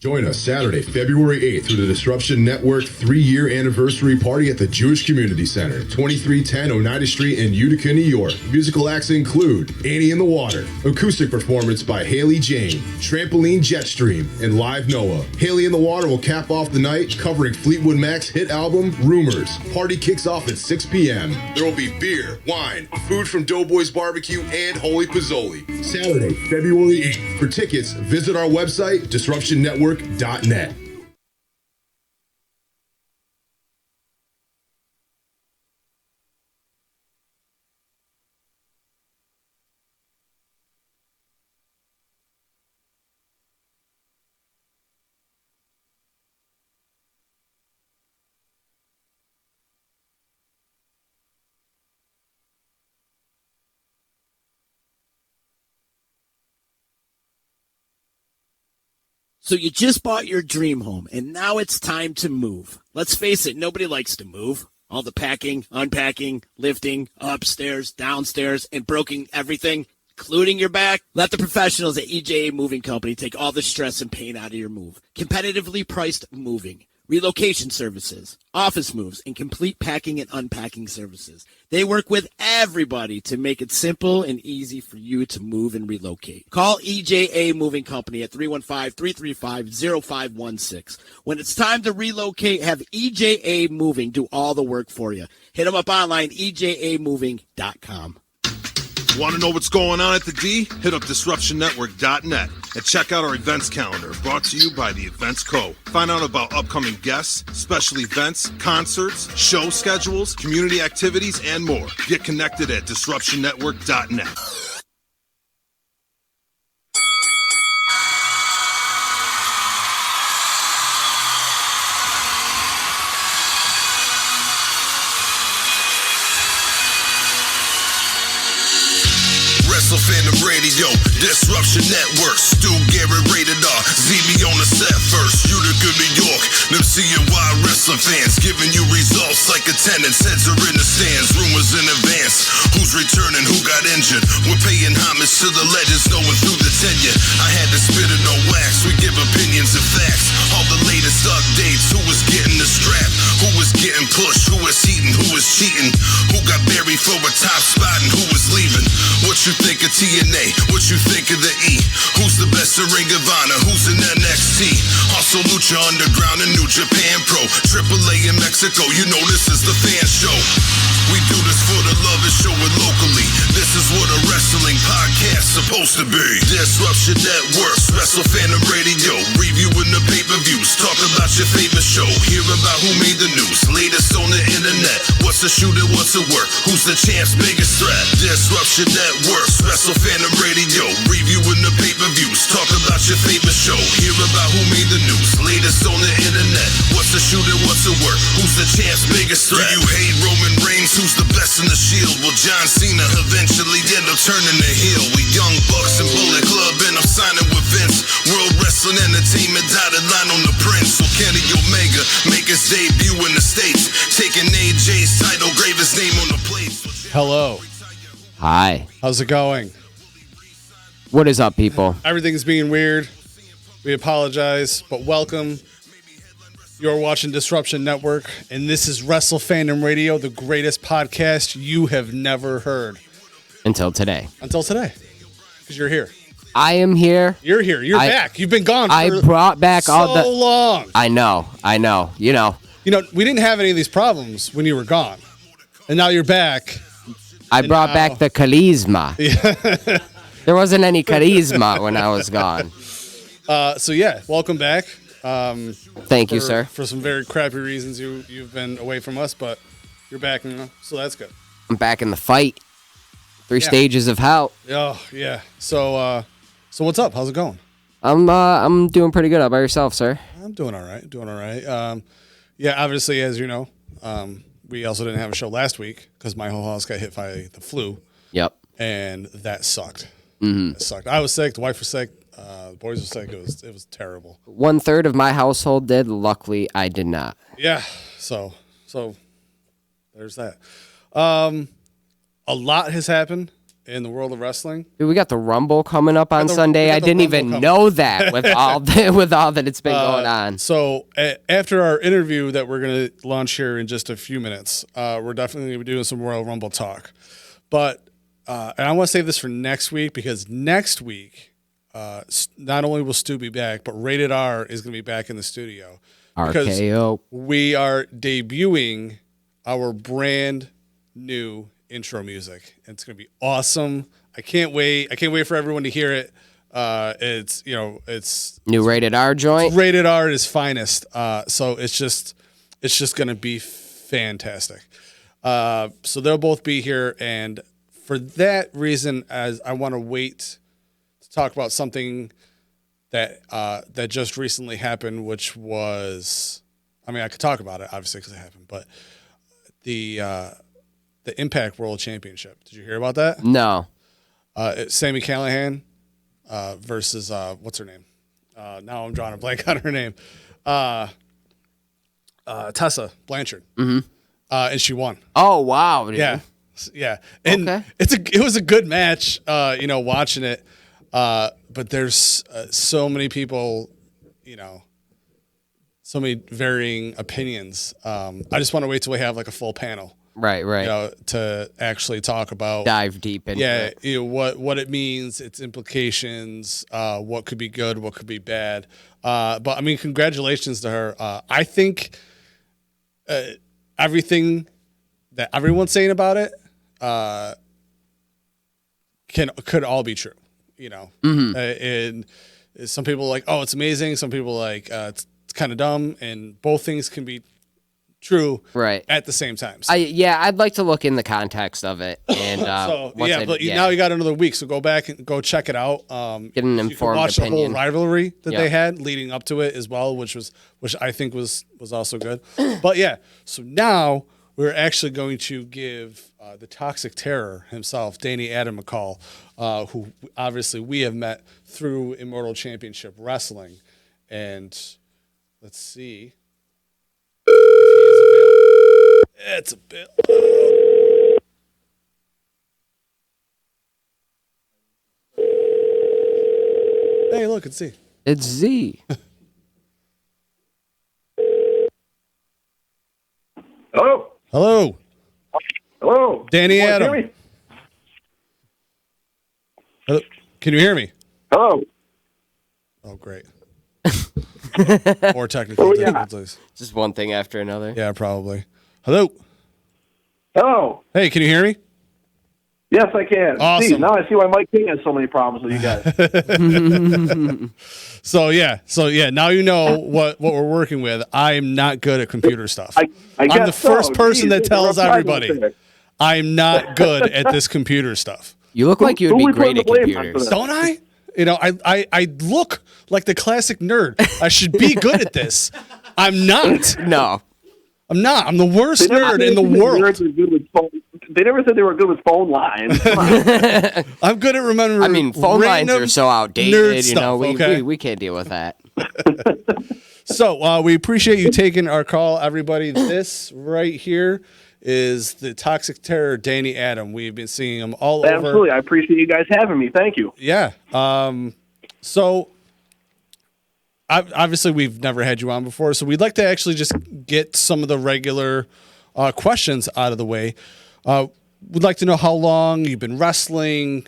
Join us Saturday, February 8th through the Disruption Network 3-year anniversary party at the Jewish Community Center, 2310 Oneida Street in Utica, New York. Musical acts include Annie in the Water, acoustic performance by Haley Jane, Trampoline Jetstream, and Live Noah. Haley in the Water will cap off the night covering Fleetwood Mac's hit album, Rumors. Party kicks off at 6 p.m. There will be beer, wine, food from Doughboys Barbecue, and Holy Pozzoli. Saturday, February 8th. For tickets, visit our website, disruptionnetwork.net. So you just bought your dream home, and now it's time to move. Let's face it, nobody likes to move. All the packing, unpacking, lifting, upstairs, downstairs, and broking everything, including your back. Let the professionals at EJA Moving Company take all the stress and pain out of your move. Competitively priced moving, relocation services, office moves, and complete packing and unpacking services. They work with everybody to make it simple and easy for you to move and relocate. Call EJA Moving Company at 315-335-0516. When it's time to relocate, have EJA Moving do all the work for you. Hit them up online, ejamoving.com. Want to know what's going on at the D? Hit up DisruptionNetwork.net and check out our events calendar brought to you by the Events Co. Find out about upcoming guests, special events, concerts, show schedules, community activities, and more. Get connected at DisruptionNetwork.net. Wrestle Fandom Radio, Disruption Network, Stu Garrett rated R, ZB on the set first, Utica, New York, them CNY wrestling fans, giving you results like attendance, heads are in the stands, rumors in advance, who's returning, who got injured, we're paying homage to the legends, knowing through the tenure, I had to spit it on wax, we give opinions and facts, all the latest updates, who was getting the strap, who was getting pushed, who was heating, who was cheating, who got buried for a top spot and who was leaving, what you think of TNA? What you think of the E? Who's the best in Ring of Honor? Who's in NXT? Also Lucha Underground and New Japan Pro. AAA in Mexico, you know this is the fan show. We do this for the love and show it locally. This is what a wrestling podcast supposed to be. Disruption Networks, Wrestle Fandom Radio, reviewing the pay-per-views, talk about your favorite show, hear about who made the news, latest on the internet, what's a shoot and what's a work, who's the champ's biggest threat. Disruption Networks, Wrestle Fandom Radio, reviewing the pay-per-views, talk about your favorite show, hear about who made the news, latest on the internet, what's a shoot and what's a work, who's the champ's biggest threat. Do you hate Roman Reigns? Who's the best in the Shield? Will John Cena eventually end up turning the heel? We Young Bucks and Bullet Club, and I'm signing with Vince. World Wrestling Entertainment dotted line on the Prince. So Kenny Omega make his debut in the States, taking AJ's title, grave his name on the plate. Hello. Hi. How's it going? What is up, people? Everything's being weird. We apologize, but welcome. You're watching Disruption Network, and this is Wrestle Fandom Radio, the greatest podcast you have never heard. Until today. Until today. Because you're here. I am here. You're here. You're back. You've been gone for I brought back all the... so long. I know. You know, we didn't have any of these problems when you were gone. And now you're back. I brought back the charisma. Yeah. There wasn't any charisma when I was gone. Welcome back. Thank you, sir. For some very crappy reasons you've been away from us, but you're back, so that's good. I'm back in the fight. 3 stages of hell. Oh, yeah. So what's up? How's it going? I'm doing pretty good. How about yourself, sir? I'm doing all right. Obviously, as you know, we also didn't have a show last week because my whole house got hit by the flu. Yep. And that sucked. Mm-hmm. It sucked. I was sick. The wife was sick. The boys were sick. It was terrible. 1/3 of my household did. Luckily, I did not. Yeah. So there's that. A lot has happened in the world of wrestling. Dude, we got the Rumble coming up on we Sunday. got I the didn't Rumble even coming. know that with all that it's been going on. So after our interview that we're going to launch here in just a few minutes, we're definitely going to be doing some Royal Rumble talk. But and I want to save this for next week because next week, not only will Stu be back, but Rated R is going to be back in the studio. Because RKO. we are debuting our brand new intro music. It's going to be awesome. I can't wait. I can't wait for everyone to hear it. It's New Rated R joint. Rated R at its finest. So it's just going to be fantastic. So they'll both be here, and for that reason, as I want to wait to talk about something that just recently happened, which was, I mean, I could talk about it obviously because it happened, but the Impact World Championship. Did you hear about that? No. Sami Callihan versus what's her name? Now I'm drawing a blank on her name. Tessa Blanchard. Mm-hmm. And she won. Oh wow. Dude. Yeah. And Okay. it was a good match. Watching it. But there's so many people, so many varying opinions. I just want to wait till we have like a full panel. Right. To actually talk about Dive deep into it. What it means, its implications, what could be good, what could be bad. But I mean, congratulations to her. I think everything that everyone's saying about it could all be true. And some people are like, oh, it's amazing. Some people are like, it's kind of dumb, and both things can be true at the same time. So, I'd like to look in the context of it. And now you got another week, so go back and go check it out. Get an informed watch opinion. the whole rivalry that they had leading up to it as well, which I think was also good. But yeah, so now we're actually going to give the Toxic Terror himself, Danny Adam McCall, who obviously we have met through Immortal Championship Wrestling. And let's see if he is available. It's a bit loud. Hey, look, it's Z. It's Z. Hello. Hello. Hello. Danny Can you Adam. hear me? Hello. Can you hear me? Hello. Oh, great. More technical difficulties. Just one thing after another. Yeah, probably. Hello. Hello. Hey, can you hear me? Yes, I can. Awesome. See, now I see why Mike King has so many problems with you guys. So now you know what we're working with. I'm not good at computer stuff. I I'm guess the first person that tells you're a everybody private. I'm not good at this computer stuff. You look like you would who be we put great the at blame on computers. for Don't I? I look like the classic nerd. I should be good at this. I'm not. No. I'm not. I'm the worst They never nerd in the said world. nerds were good with phone- They never said they were good with phone lines. Come on. I'm good at remembering. I mean, phone lines random are so outdated. nerd You stuff, know, okay? we can't deal with that. So we appreciate you taking our call, everybody. This right here is the Toxic Terror, Danny Adam. We've been seeing him all over. Absolutely. I appreciate you guys having me. Thank you. Yeah. So obviously we've never had you on before, so we'd like to actually just get some of the regular questions out of the way. We'd like to know how long you've been wrestling,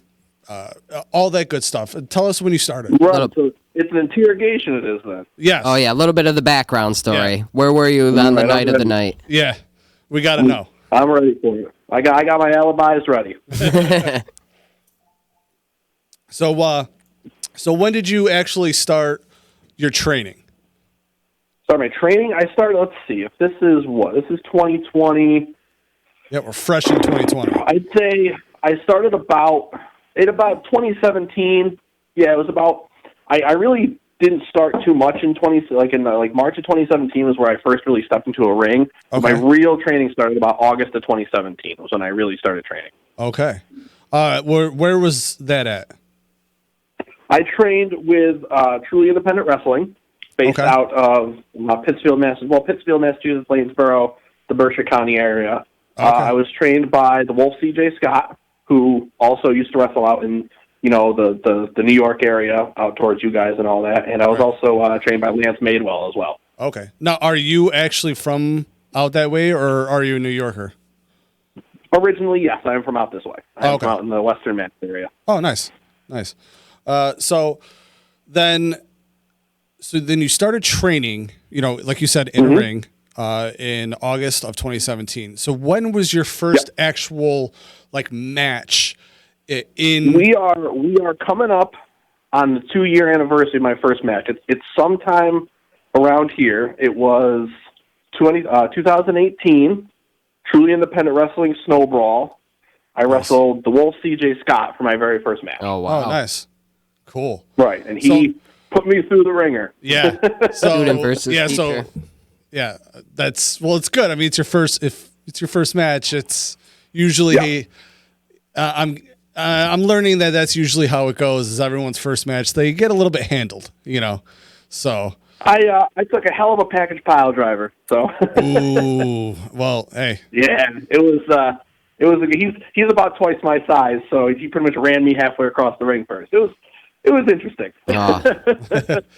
all that good stuff. Tell us when you started. Right. So it's an interrogation, it is then. Yes. Oh, yeah, a little bit of the background story. Yeah. Where were you on the Right, night of the okay. night? Yeah. We got to know. I'm ready for it. I got my alibis ready. So when did you actually start your training? So my training, I started, let's see, if this is what? This is 2020. Yeah, we're fresh in 2020. I'd say I started about 2017. Yeah, it was about, I really didn't start too much in March of 2017 was where I first really stepped into a ring. Okay. My real training started about August of 2017 was when I really started training. Okay. Where was that at? I trained with Truly Independent Wrestling, based out of Pittsfield, Massachusetts, Lanesboro, the Berkshire County area. Okay. I was trained by the Wolf C.J. Scott, who also used to wrestle out in, the New York area out towards you guys and all that. And I was also trained by Lance Madewell as well. Okay. Now, are you actually from out that way, or are you a New Yorker? Originally, yes, I am from out this way. I'm from out in the Western Mass area. Oh, nice. So then you started training, like you said, in a ring in August of 2017. So when was your first actual match in? We are coming up on the 2-year anniversary of my first match. It's sometime around here. It was 2018, Truly Independent Wrestling Snow Brawl. I wrestled the Wolf CJ Scott for my very first match. Oh, wow. Oh, nice. Cool. Right, and he put me through the ringer. Yeah. Student versus teacher. It's good. I mean, it's your first. If it's your first match, it's usually. I'm learning that's usually how it goes. Is everyone's first match they get a little bit handled, So I took a hell of a package pile driver. So. Ooh. Well, hey. Yeah, it was. He's about twice my size, so he pretty much ran me halfway across the ring first. It was interesting.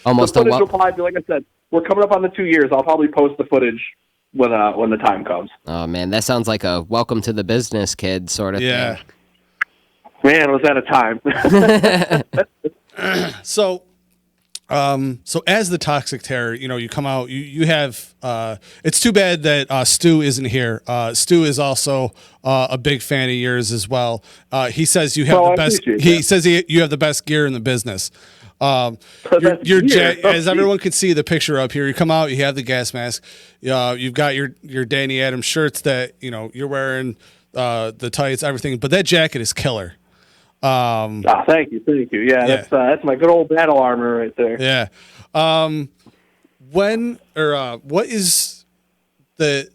Almost the footage will probably, like I said, we're coming up on the 2 years. I'll probably post the footage when the time comes. Oh man, that sounds like a welcome to the business kid sort of thing. Man, was that a time. So as the Toxic Terror, you come out, you have, it's too bad that Stu isn't here. Stu is also a big fan of yours as well. He says you have the best, he says you have the best gear in the business. As everyone can see the picture up here, you come out, you have the gas mask, you've got your Danny Adams shirts that, you're wearing, the tights, everything, but that jacket is killer. Thank you. Yeah, that's my good old battle armor right there. Yeah. What is the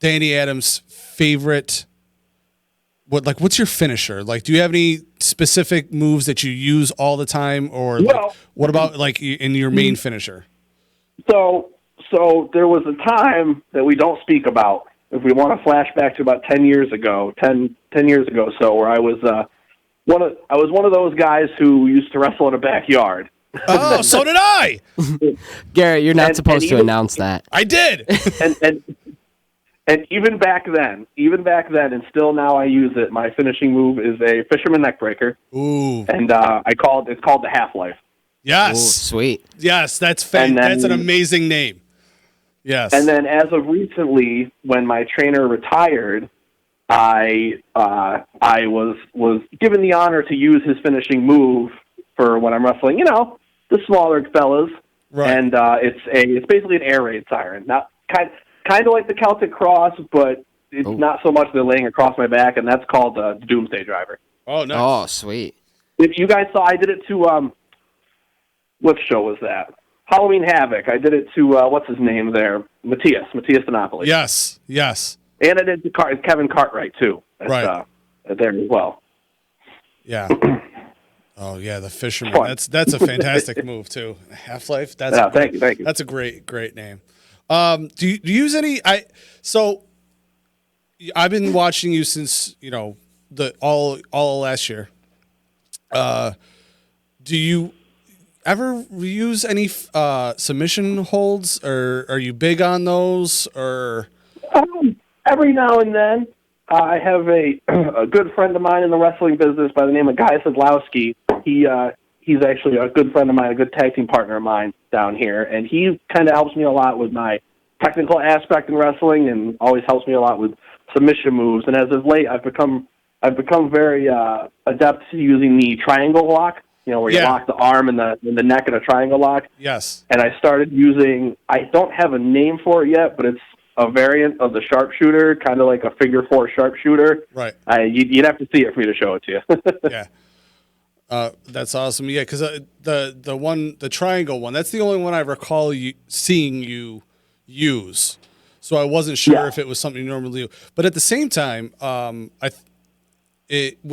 Danny Adams favorite? What's your finisher? Do you have any specific moves that you use all the time, or what about in your main finisher? So there was a time that we don't speak about. If we want to flash back to about 10 years ago, 10 years ago, where I was one of those guys who used to wrestle in a backyard. Oh, so did I. Garrett, you're not supposed to announce that. I did. and even back then, and still now I use it. My finishing move is a fisherman neckbreaker. Ooh. And it's called the Half-Life. Yes. Ooh, sweet. Yes, that's that's an amazing name. Yes. And then as of recently, when my trainer retired, I was given the honor to use his finishing move for when I'm wrestling, the smaller fellas. Right. And it's basically an air raid siren. Not kind of like the Celtic Cross, but it's not so much they're laying across my back, and that's called the Doomsday Driver. Oh, nice. Oh, sweet. If you guys saw, I did it to what show was that? Halloween Havoc. I did it to what's his name there, Matthias Dinopoulos. Yes. And I did to Kevin Cartwright too. Right. There as well. Yeah. Oh yeah, the fisherman. That's a fantastic move too. Half-Life. Thank you. That's a great name. Do you use any? I've been watching you since all last year. Do you ever use any submission holds, or are you big on those? Or every now and then, I have a good friend of mine in the wrestling business by the name of Guy Sedlowski. He's actually a good friend of mine, a good tag team partner of mine down here, and he kind of helps me a lot with my technical aspect in wrestling, and always helps me a lot with submission moves. And as of late, I've become very adept to using the triangle lock. Where you lock the arm and the neck in a triangle lock. Yes. And I started using. I don't have a name for it yet, but it's a variant of the sharpshooter, kind of like a figure four sharpshooter. Right. You'd have to see it for me to show it to you. Yeah. That's awesome. Yeah, because the triangle one, that's the only one I recall seeing you use. So I wasn't sure if it was something you normally do. But at the same time, when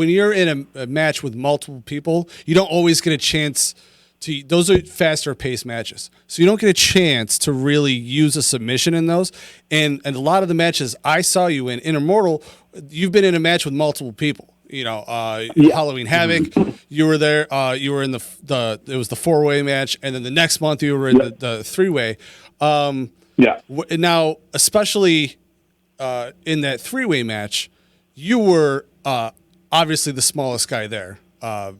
you're in a match with multiple people, you don't always get a chance to. Those are faster paced matches, so you don't get a chance to really use a submission in those. And a lot of the matches I saw you in Immortal, you've been in a match with multiple people. Halloween Havoc. You were there. You were in it was the 4-way match, and then the next month you were in the 3-way. Now, especially in that 3-way match, you were obviously the smallest guy there. The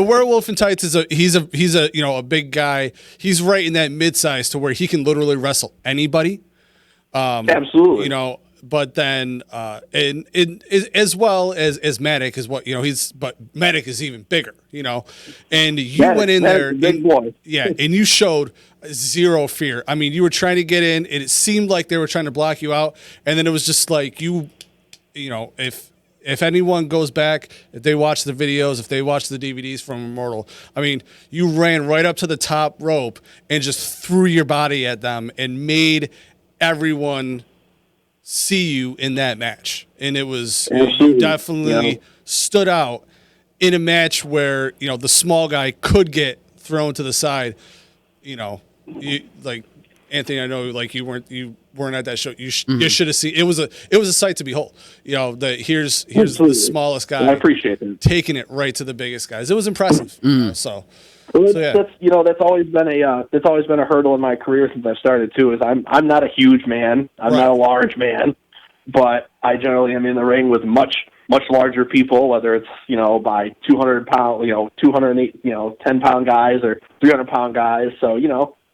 werewolf in tights he's a big guy. He's right in that mid-size to where he can literally wrestle anybody. Absolutely. But then as well as Matic is what but Matic is even bigger. And you went in there, big boy. and you showed zero fear. I mean, you were trying to get in, and it seemed like they were trying to block you out, and then it was just like if anyone goes back, if they watch the videos, if they watch the DVDs from Immortal, I mean, you ran right up to the top rope and just threw your body at them and made everyone see you in that match. And it was, you definitely stood out in a match where, the small guy could get thrown to the side. Like Anthony, I know you weren't at that show. You should have seen. It was a sight to behold. Here's the smallest guy. I appreciate it. Taking it right to the biggest guys. It was impressive. That's always been a hurdle in my career since I started too. Is I'm not a huge man. I'm not a large man, but I generally am in the ring with much larger people, whether it's by 200 pound, 208, 10-pound guys or 300-pound guys. So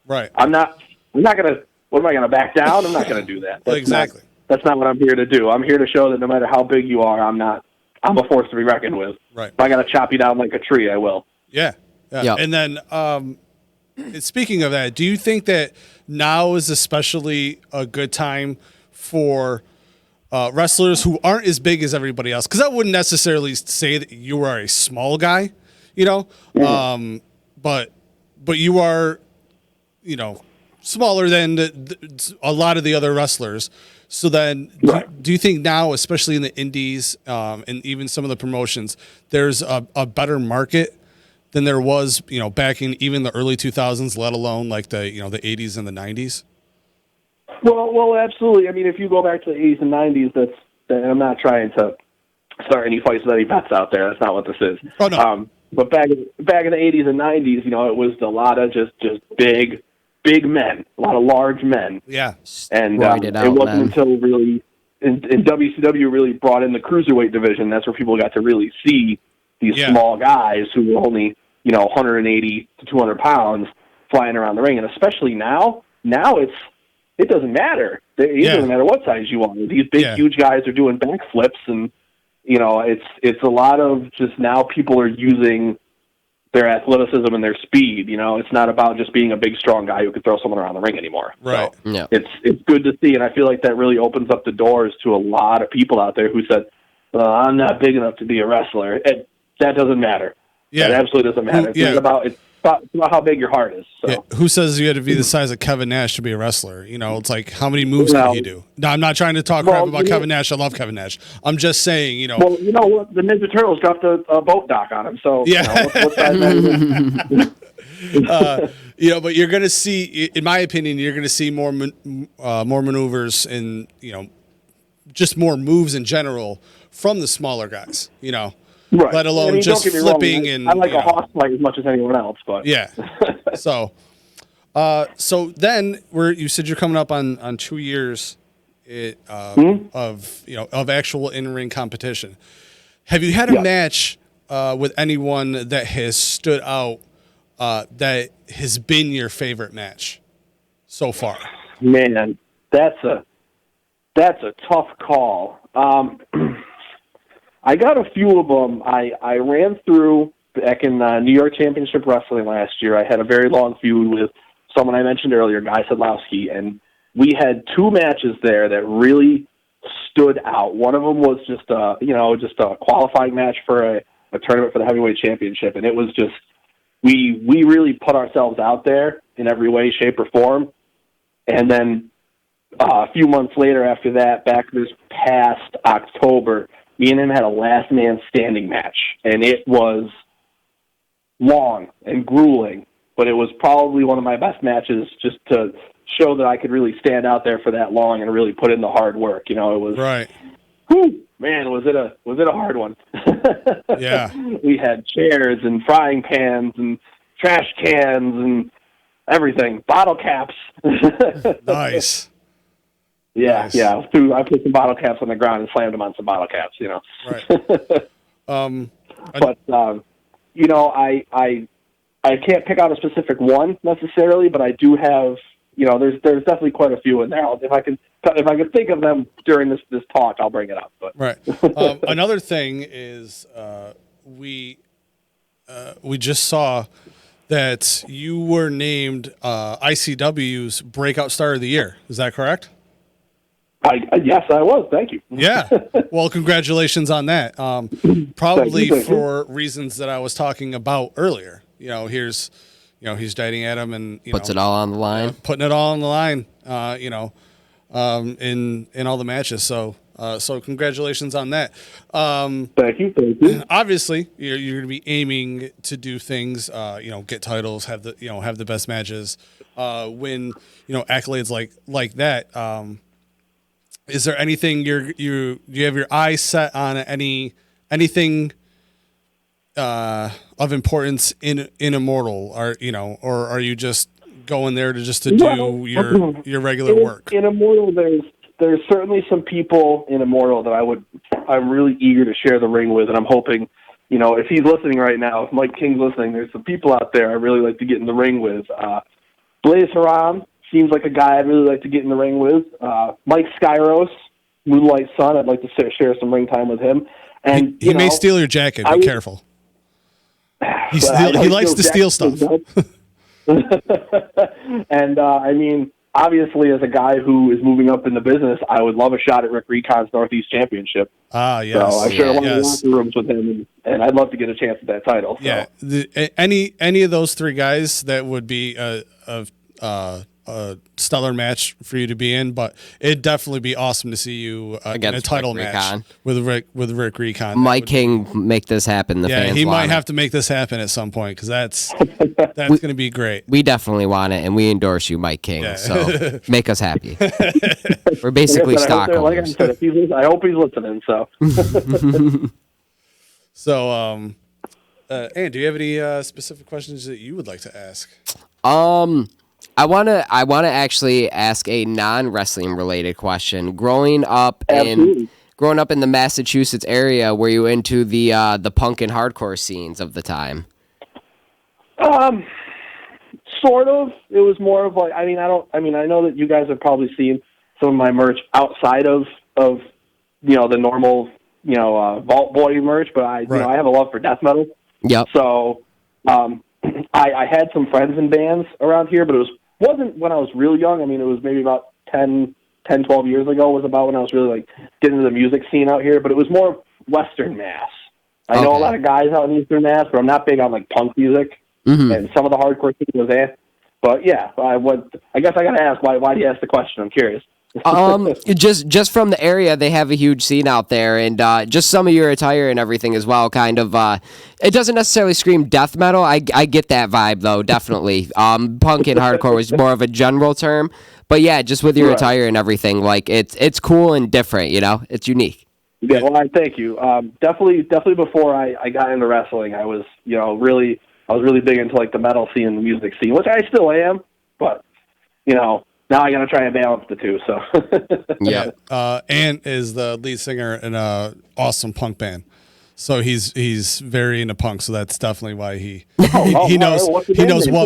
right. I'm not gonna. What am I gonna back down? I'm not gonna do that. Exactly. That's not what I'm here to do. I'm here to show that no matter how big you are, I'm a force to be reckoned with. Right. If I gotta chop you down like a tree, I will. Yeah. Yep. And then, speaking of that, do you think that now is especially a good time for wrestlers who aren't as big as everybody else? Because I wouldn't necessarily say that you are a small guy, but you are, smaller than a lot of the other wrestlers. So then, do you think now, especially in the indies and even some of the promotions, there's a better market than there was, back in even the early 2000s, let alone like the 80s and the 90s? Well, absolutely. I mean, if you go back to the 80s and 90s, and I'm not trying to start any fights with any bets out there. That's not what this is. Oh, no. But back in the 80s and 90s, it was a lot of just big men, a lot of large men. Yeah. And it wasn't until really, in WCW really brought in the cruiserweight division. That's where people got to really see these small guys who were only, 180 to 200 pounds flying around the ring. And especially now it doesn't matter. It doesn't matter what size you are. These big, huge guys are doing backflips, and it's a lot of just now people are using their athleticism and their speed. It's not about just being a big, strong guy who can throw someone around the ring anymore. Right. So it's good to see, and I feel like that really opens up the doors to a lot of people out there who said, "I'm not big enough to be a wrestler." That doesn't matter. Yeah, it absolutely doesn't matter. It's about how big your heart is. So. Yeah. Who says you had to be the size of Kevin Nash to be a wrestler? It's like, how many moves can he do? No, I'm not trying to talk crap about Kevin Nash. I love Kevin Nash. I'm just saying, Well, you know what? The Ninja Turtles dropped a boat dock on him. So, yeah. What size but you're going to see, in my opinion, you're going to see more maneuvers and, just more moves in general from the smaller guys, Right. Let alone just flipping. I like a hoss fight as much as anyone else, but yeah. So then you said you're coming up on 2 years of actual in-ring competition. Have you had a match with anyone that has stood out that has been your favorite match so far? Man, that's a tough call. I got a few of them. I ran through back in New York Championship Wrestling last year. I had a very long feud with someone I mentioned earlier, Guy Sedlowski, and we had two matches there that really stood out. One of them was just a qualifying match for a tournament for the heavyweight championship, and it was just we really put ourselves out there in every way, shape, or form. And then a few months later after that, back this past October, me and him had a last man standing match, and it was long and grueling, but it was probably one of my best matches just to show that I could really stand out there for that long and really put in the hard work. It was right. Whew, man, was it a hard one? Yeah. We had chairs and frying pans and trash cans and everything, bottle caps. Nice. Yeah, Nice. yeah. I put some bottle caps on the ground and slammed them on some bottle caps. Right. But I can't pick out a specific one necessarily, but I do have. There's definitely quite a few in there. If I can think of them during this talk, I'll bring it up. But Right. Another thing is we just saw that you were named ICW's Breakout Star of the Year. Is that correct? Yes, I was. Thank you. Yeah. Well, congratulations on that. Probably Thank you. for reasons that I was talking about earlier. He's dating Adam and Puts it all on the line. putting it all on the line. In all the matches. So congratulations on that. Thank you. Obviously, you're going to be aiming to do things. Get titles, have the best matches, win. Accolades like that. Is there anything do you have your eyes set on anything of importance in Immortal, or are you just going there to do your regular work? In Immortal, there's certainly some people in Immortal that I'm really eager to share the ring with, and I'm hoping, if he's listening right now, if Mike King's listening, there's some people out there I really like to get in the ring with. Blaze Haram seems like a guy I'd really like to get in the ring with. Mike Skyros, Moonlight Sun, I'd like to share some ring time with him. And he may steal your jacket. Be careful. He likes to steal stuff. And obviously, as a guy who is moving up in the business, I would love a shot at Rick Recon's Northeast Championship. Ah, yes. So I've shared a lot of locker rooms with him, and I'd love to get a chance at that title. So. Yeah, any of those three guys, that would be a stellar match for you to be in, but it'd definitely be awesome to see you in a title match with Rick Recon. Mike King, make this happen. Fans might have to make this happen at some point, because that's going to be great. We definitely want it, and we endorse you, Mike King. Yeah. So make us happy. We're basically stockholders. I hope he's listening. So, Ann, do you have any specific questions that you would like to ask? I wanna actually ask a non-wrestling related question. Growing up in the Massachusetts area, were you into the punk and hardcore scenes of the time? Sort of. It was more of like, I know that you guys have probably seen some of my merch outside of the normal Vault Boy merch, but I have a love for death metal. Yep. So I had some friends in bands around here, but it wasn't when I was real young. I mean, it was maybe about 10, 12 years ago was about when I was really like getting into the music scene out here, but it was more Western Mass. I know a lot of guys out in Eastern Mass, but I'm not big on like punk music, and some of the hardcore thing was there. But yeah, I guess I got to ask, why do you ask the question? I'm curious. Just from the area, they have a huge scene out there, and just some of your attire and everything as well. Kind of, it doesn't necessarily scream death metal. I get that vibe though, definitely. Punk and hardcore was more of a general term, but yeah, just with your attire and everything, like it's cool and different. It's unique. Yeah, well, thank you. Definitely before I got into wrestling, I was really big into like the metal scene and the music scene, which I still am, but now I got to try and balance the two. So yeah, Ant is the lead singer in a awesome punk band, so he's very into punk. So that's definitely why he knows what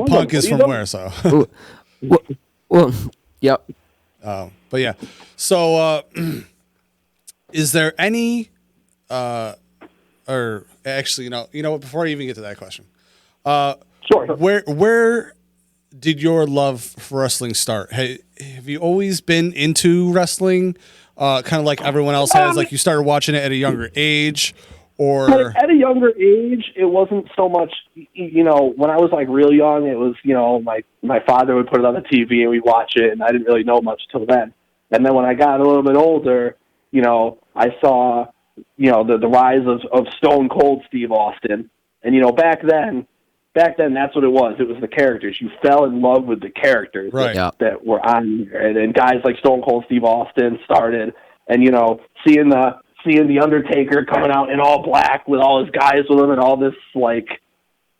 punk is from where. So well, yep. But yeah, so is there any or actually, you know what? Before I even get to that question, sure. Where did your love for wrestling start? Have you always been into wrestling, kind of like everyone else has? Like you started watching it at a younger age, or at a younger age, it wasn't so much. When I was like real young, it was my father would put it on the TV and we'd watch it, and I didn't really know much till then. And then when I got a little bit older, I saw the rise of Stone Cold Steve Austin, and back then, that's what it was. It was the characters. You fell in love with the characters that were on there. And guys like Stone Cold Steve Austin started. And, seeing seeing the Undertaker coming out in all black with all his guys with him and all this dark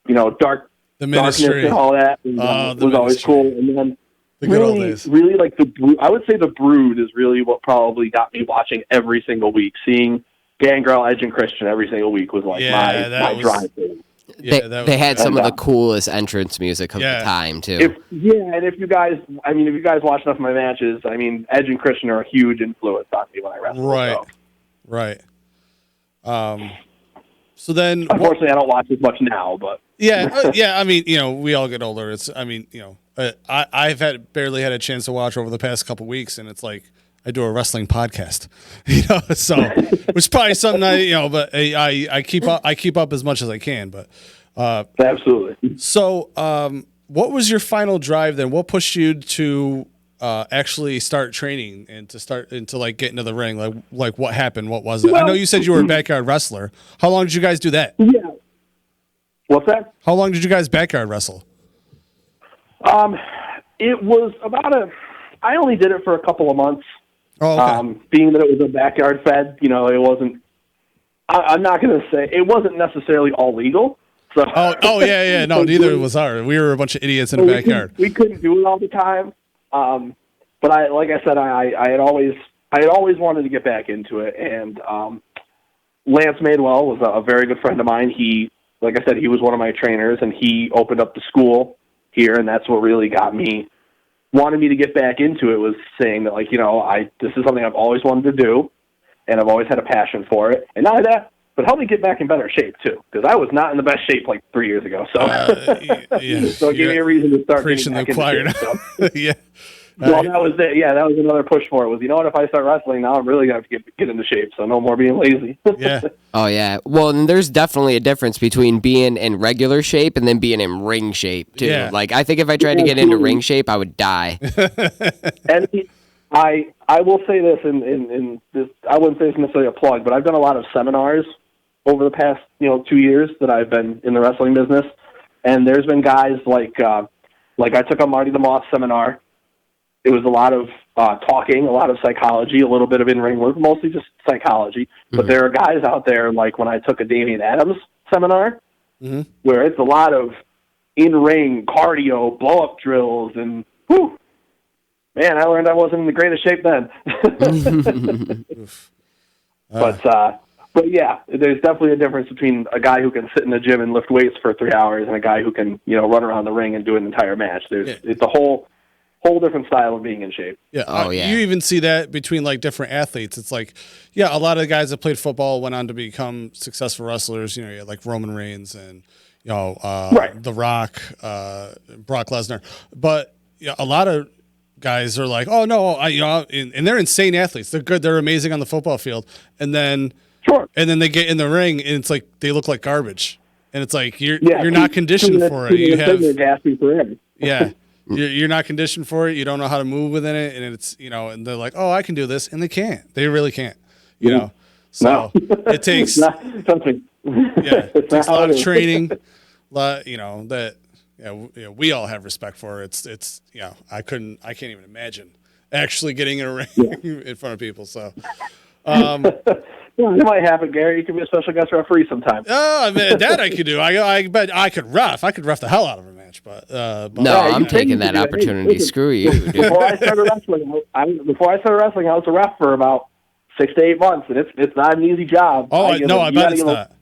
The darkness ministry. and all that was always cool. And then The good old days. really like I would say the Brood is really what probably got me watching every single week. Seeing Gangrel, Edge, and Christian every single week was like my drive. Yeah, they had some of the coolest entrance music of the time too. If you guys watch enough of my matches, Edge and Christian are a huge influence on me when I wrestle. Right. So then, unfortunately, I don't watch as much now, but we all get older. I've barely had a chance to watch over the past couple weeks, and it's like I do a wrestling podcast, so which is probably something but I keep up as much as I can, but absolutely. So, what was your final drive then? What pushed you to actually start training and to like get into the ring? Like what happened? What was it? I know you said you were a backyard wrestler. How long did you guys do that? Yeah. What's that? How long did you guys backyard wrestle? It was I only did it for a couple of months. Oh, okay. Being that it was a backyard fed, it wasn't. I'm not going to say it wasn't necessarily all legal. So. Yeah. No, neither was ours. We were a bunch of idiots in the backyard. We couldn't do it all the time. But I had always wanted to get back into it, and Lance Madewell was a very good friend of mine. He, like I said, he was one of my trainers, and he opened up the school here, and that's what really wanted me to get back into it, was saying that, this is something I've always wanted to do, and I've always had a passion for it. And not only that, but help me get back in better shape, too, because I was not in the best shape 3 years ago. So, so it gave me a reason to start preaching the choir. Yeah. Well, that was it. Yeah, that was another push for it. Was if I start wrestling now, I'm really gonna have to get into shape. So no more being lazy. Yeah. Oh yeah. Well, and there's definitely a difference between being in regular shape and then being in ring shape too. Yeah. I think if I tried to get into ring shape, I would die. And I will say this, in this, I wouldn't say it's necessarily a plug, but I've done a lot of seminars over the past 2 years that I've been in the wrestling business, and there's been guys like I took a Marty the Moth seminar. It was a lot of talking, a lot of psychology, a little bit of in-ring work, mostly just psychology. But there are guys out there, like when I took a Damian Adams seminar, where it's a lot of in-ring cardio, blow-up drills, and man, I learned I wasn't in the greatest shape then. But yeah, there's definitely a difference between a guy who can sit in the gym and lift weights for 3 hours and a guy who can, run around the ring and do an entire match. It's a whole different style of being in shape. Yeah. You even see that between different athletes. It's a lot of the guys that played football went on to become successful wrestlers. You had like Roman Reigns and The Rock, Brock Lesnar. But a lot of guys are like, oh no, and they're insane athletes. They're good. They're amazing on the football field. And then they get in the ring and it's like they look like garbage. And it's like you're not conditioned for it. You have You're not conditioned for it. You don't know how to move within it, and it's and they're like, "Oh, I can do this," and they can't. They really can't. So it takes. It takes a lot of training. We all have respect for it. It's I can't even imagine actually getting in a ring in front of people. So. It might happen, Gary. You can be a special guest referee sometime. Oh, man, that I could do. I bet I could ref. I could ref the hell out of a match, but no, I'm taking that opportunity. Hey, Screw you, dude. Before I started wrestling, I was a ref for about 6 to 8 months, and it's not an easy job. Oh, I bet it's not.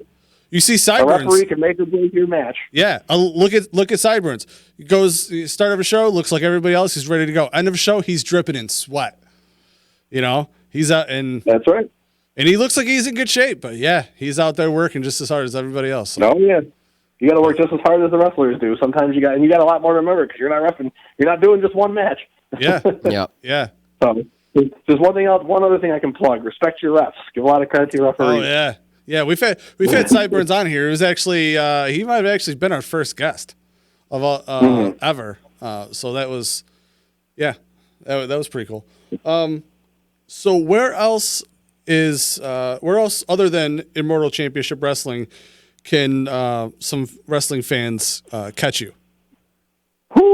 You see Sideburns. A referee can make or break your match. Yeah, look at Sideburns. He goes start of a show, looks like everybody else. He's ready to go. End of a show, he's dripping in sweat. He's out and that's right. And he looks like he's in good shape, but he's out there working just as hard as everybody else. So. Oh yeah, you got to work just as hard as the wrestlers do. Sometimes you got a lot more to remember because you're not reffing. You're not doing just one match. Yeah, yeah. So there's one other thing I can plug. Respect your refs. Give a lot of credit to your referees. Oh yeah. We've had Sideburns on here. It was actually he might have actually been our first guest of all ever. So that was that was pretty cool. So where else other than Immortal Championship Wrestling can some wrestling fans catch you?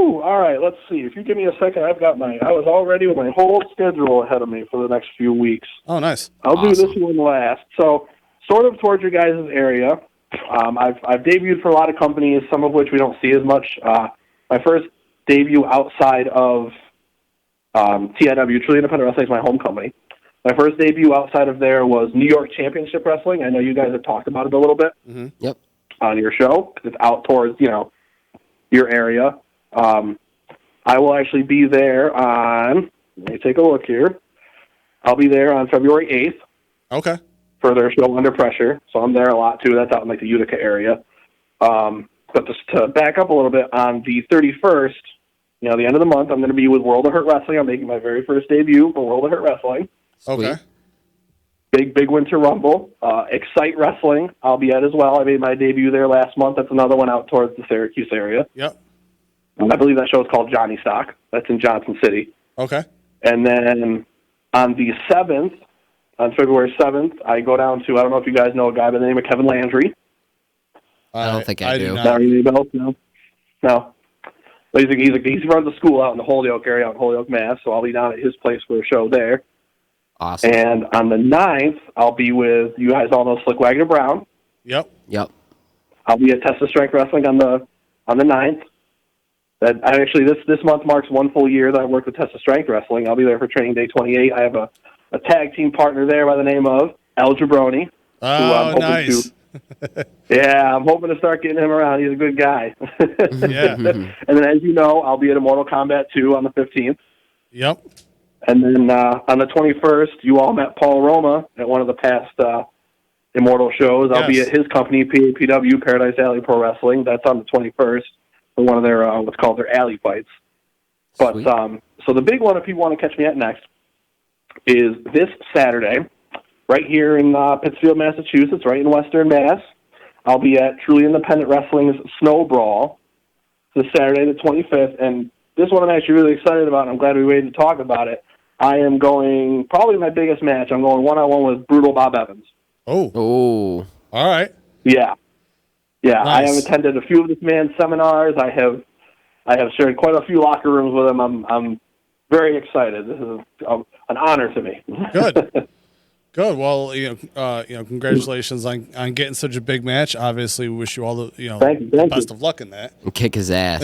Woo! All right, let's see. If you give me a second, I was all ready with my whole schedule ahead of me for the next few weeks. Oh, nice. I'll do this one last. So, sort of towards your guys' area. I've debuted for a lot of companies, some of which we don't see as much. My first debut outside of TIW, Truly Independent Wrestling, is my home company. My first debut outside of there was New York Championship Wrestling. I know you guys have talked about it a little bit Yep. on your show. It's out towards, your area. I will actually be there on, let me take a look here. I'll be there on February 8th. Okay. For their show Under Pressure. So I'm there a lot, too. That's out in, the Utica area. But just to back up a little bit, on the 31st, the end of the month, I'm going to be with World of Hurt Wrestling. I'm making my very first debut for World of Hurt Wrestling. Okay. Big Winter Rumble. Excite Wrestling, I'll be at as well. I made my debut there last month. That's another one out towards the Syracuse area. Yep. I believe that show is called Johnny Stock. That's in Johnson City. Okay. And then on the 7th, on February 7th, I go down to, I don't know if you guys know a guy by the name of Kevin Landry. I don't think I do. Not ringing any bells? No. But he runs a school out in the Holyoke area, out in Holyoke, Mass. So I'll be down at his place for a show there. Awesome. And on the 9th, I'll be with, you guys all know Slick Wagner Brown. Yep. I'll be at Tesla Strength Wrestling on the 9th. This month marks one full year that I worked with Tesla Strength Wrestling. I'll be there for Training Day 28. I have a tag team partner there by the name of El Jabroni. Oh, nice. I'm hoping to start getting him around. He's a good guy. Yeah. And then, as you know, I'll be at Immortal Kombat 2 on the 15th. Yep. And then on the 21st, you all met Paul Roma at one of the past Immortal shows. I'll be at his company, PAPW, Paradise Alley Pro Wrestling. That's on the 21st for one of their what's called their alley fights. But so the big one, if you want to catch me at next, is this Saturday, right here in Pittsfield, Massachusetts, right in Western Mass. I'll be at Truly Independent Wrestling's Snow Brawl this Saturday, the 25th. And this one I'm actually really excited about, and I'm glad we waited to talk about it. I am going, probably my biggest match, I'm going one-on-one with Brutal Bob Evans. Oh. All right. Yeah. Nice. I have attended a few of this man's seminars. I have shared quite a few locker rooms with him. I'm very excited. This is an honor to me. Good. Good. Well, congratulations on getting such a big match. Obviously, we wish you all the Thank you. best of luck in that. And kick his ass.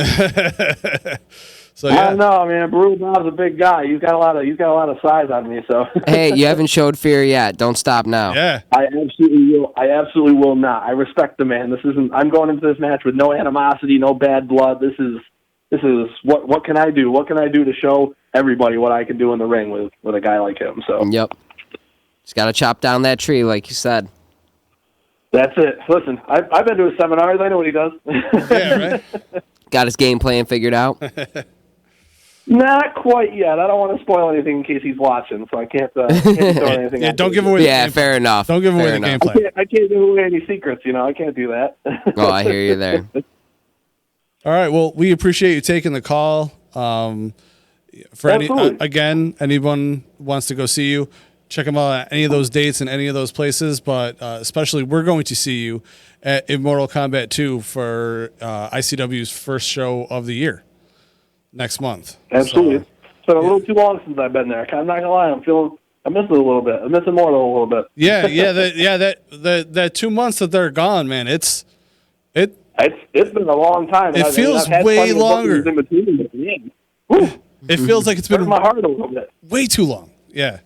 So yeah. I don't know, man. Brutal Bob's a big guy. He's got a lot of size on me. So Hey, you haven't showed fear yet. Don't stop now. Yeah. I absolutely will not. I respect the man. I'm going into this match with no animosity, no bad blood. This is what can I do? What can I do to show everybody what I can do in the ring with a guy like him? So Yep. Just got to chop down that tree, like you said. That's it. Listen, I've been to his seminars. I know what he does. Yeah, right? Got his game plan figured out? Not quite yet. I don't want to spoil anything in case he's watching, so I can't throw anything out. Don't give away. Yeah, fair enough. Don't give away the game plan. I can't give away any secrets. I can't do that. Oh, I hear you there. All right. Well, we appreciate you taking the call. Anyone wants to go see you, check them out at any of those dates and any of those places. But especially, we're going to see you at Immortal Kombat 2 for ICW's first show of the year next month. Absolutely. It's been a little too long since I've been there. I'm not gonna lie. I miss it a little bit. I miss Immortal a little bit. Yeah. That 2 months that they're gone, man. It's been a long time. It feels way longer. In between. It feels like it's been my heart a little bit. Way too long. Yeah.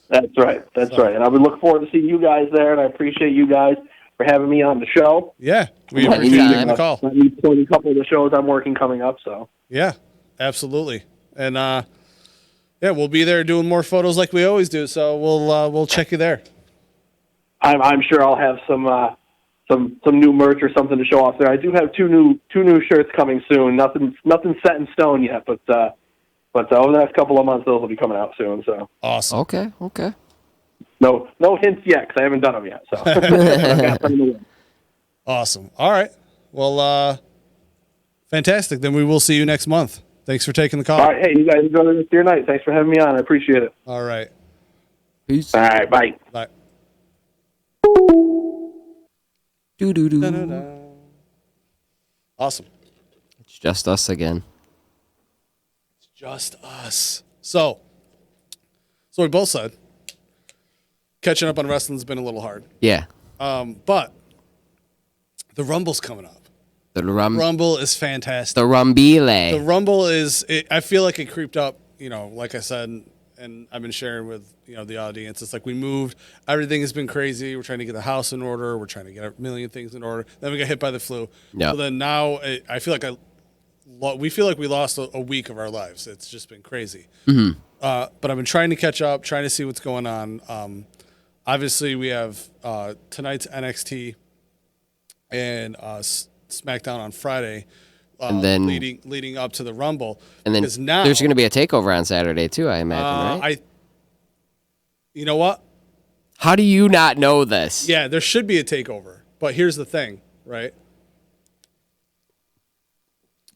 That's right. Right. And I would look forward to seeing you guys there, and I appreciate you guys for having me on the show. Yeah, we appreciate you taking the call. Let me point a couple of the shows I'm working coming up. So yeah, absolutely. And we'll be there doing more photos like we always do. So we'll check you there. I'm sure I'll have some new merch or something to show off there. I do have two new shirts coming soon. Nothing set in stone yet, but over the next couple of months those will be coming out soon. So awesome. Okay. No hints yet because I haven't done them yet. So I've got some in the way. Awesome. All right. Well, fantastic. Then we will see you next month. Thanks for taking the call. All right. Hey, you guys enjoy the rest of your night. Thanks for having me on. I appreciate it. All right. Peace. All right. Bye. Bye. Do. Awesome. It's just us again. Just us. So we both said catching up on wrestling's been a little hard. Yeah. But the Rumble's coming up. The Rumble is fantastic. The Rumbile. The Rumble is, I feel like it creeped up, like I said, and I've been sharing with, the audience. It's like we moved. Everything has been crazy. We're trying to get the house in order. We're trying to get a million things in order. Then we got hit by the flu. Yeah. So then now I feel like we feel like we lost a week of our lives. It's just been crazy. Mm-hmm. But I've been trying to catch up, trying to see what's going on. Obviously, we have tonight's NXT and SmackDown on Friday, and then leading up to the Rumble. And then now, there's going to be a takeover on Saturday too, I imagine, right? You know what? How do you not know this? Yeah, there should be a takeover. But here's the thing, right?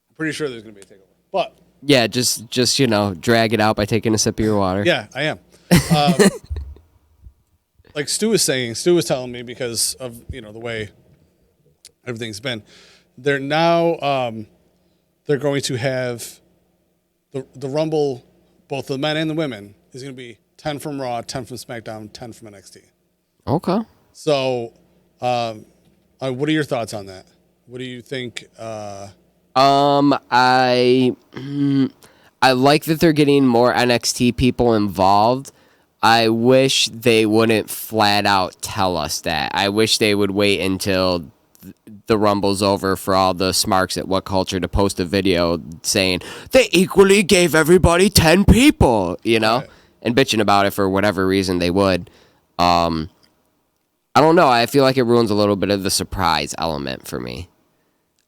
I'm pretty sure there's going to be a takeover. But yeah, just drag it out by taking a sip of your water. Yeah, I am. Like Stu was telling me because of the way everything's been. They're now they're going to have the Rumble, both the men and the women, is going to be 10 from Raw, 10 from SmackDown, 10 from NXT. Okay. So, what are your thoughts on that? What do you think? I like that they're getting more NXT people involved. I wish they wouldn't flat out tell us that. I wish they would wait until the Rumble's over for all the smarks at What Culture to post a video saying they equally gave everybody 10 people, Right. And bitching about it for whatever reason they would. I don't know. I feel like it ruins a little bit of the surprise element for me.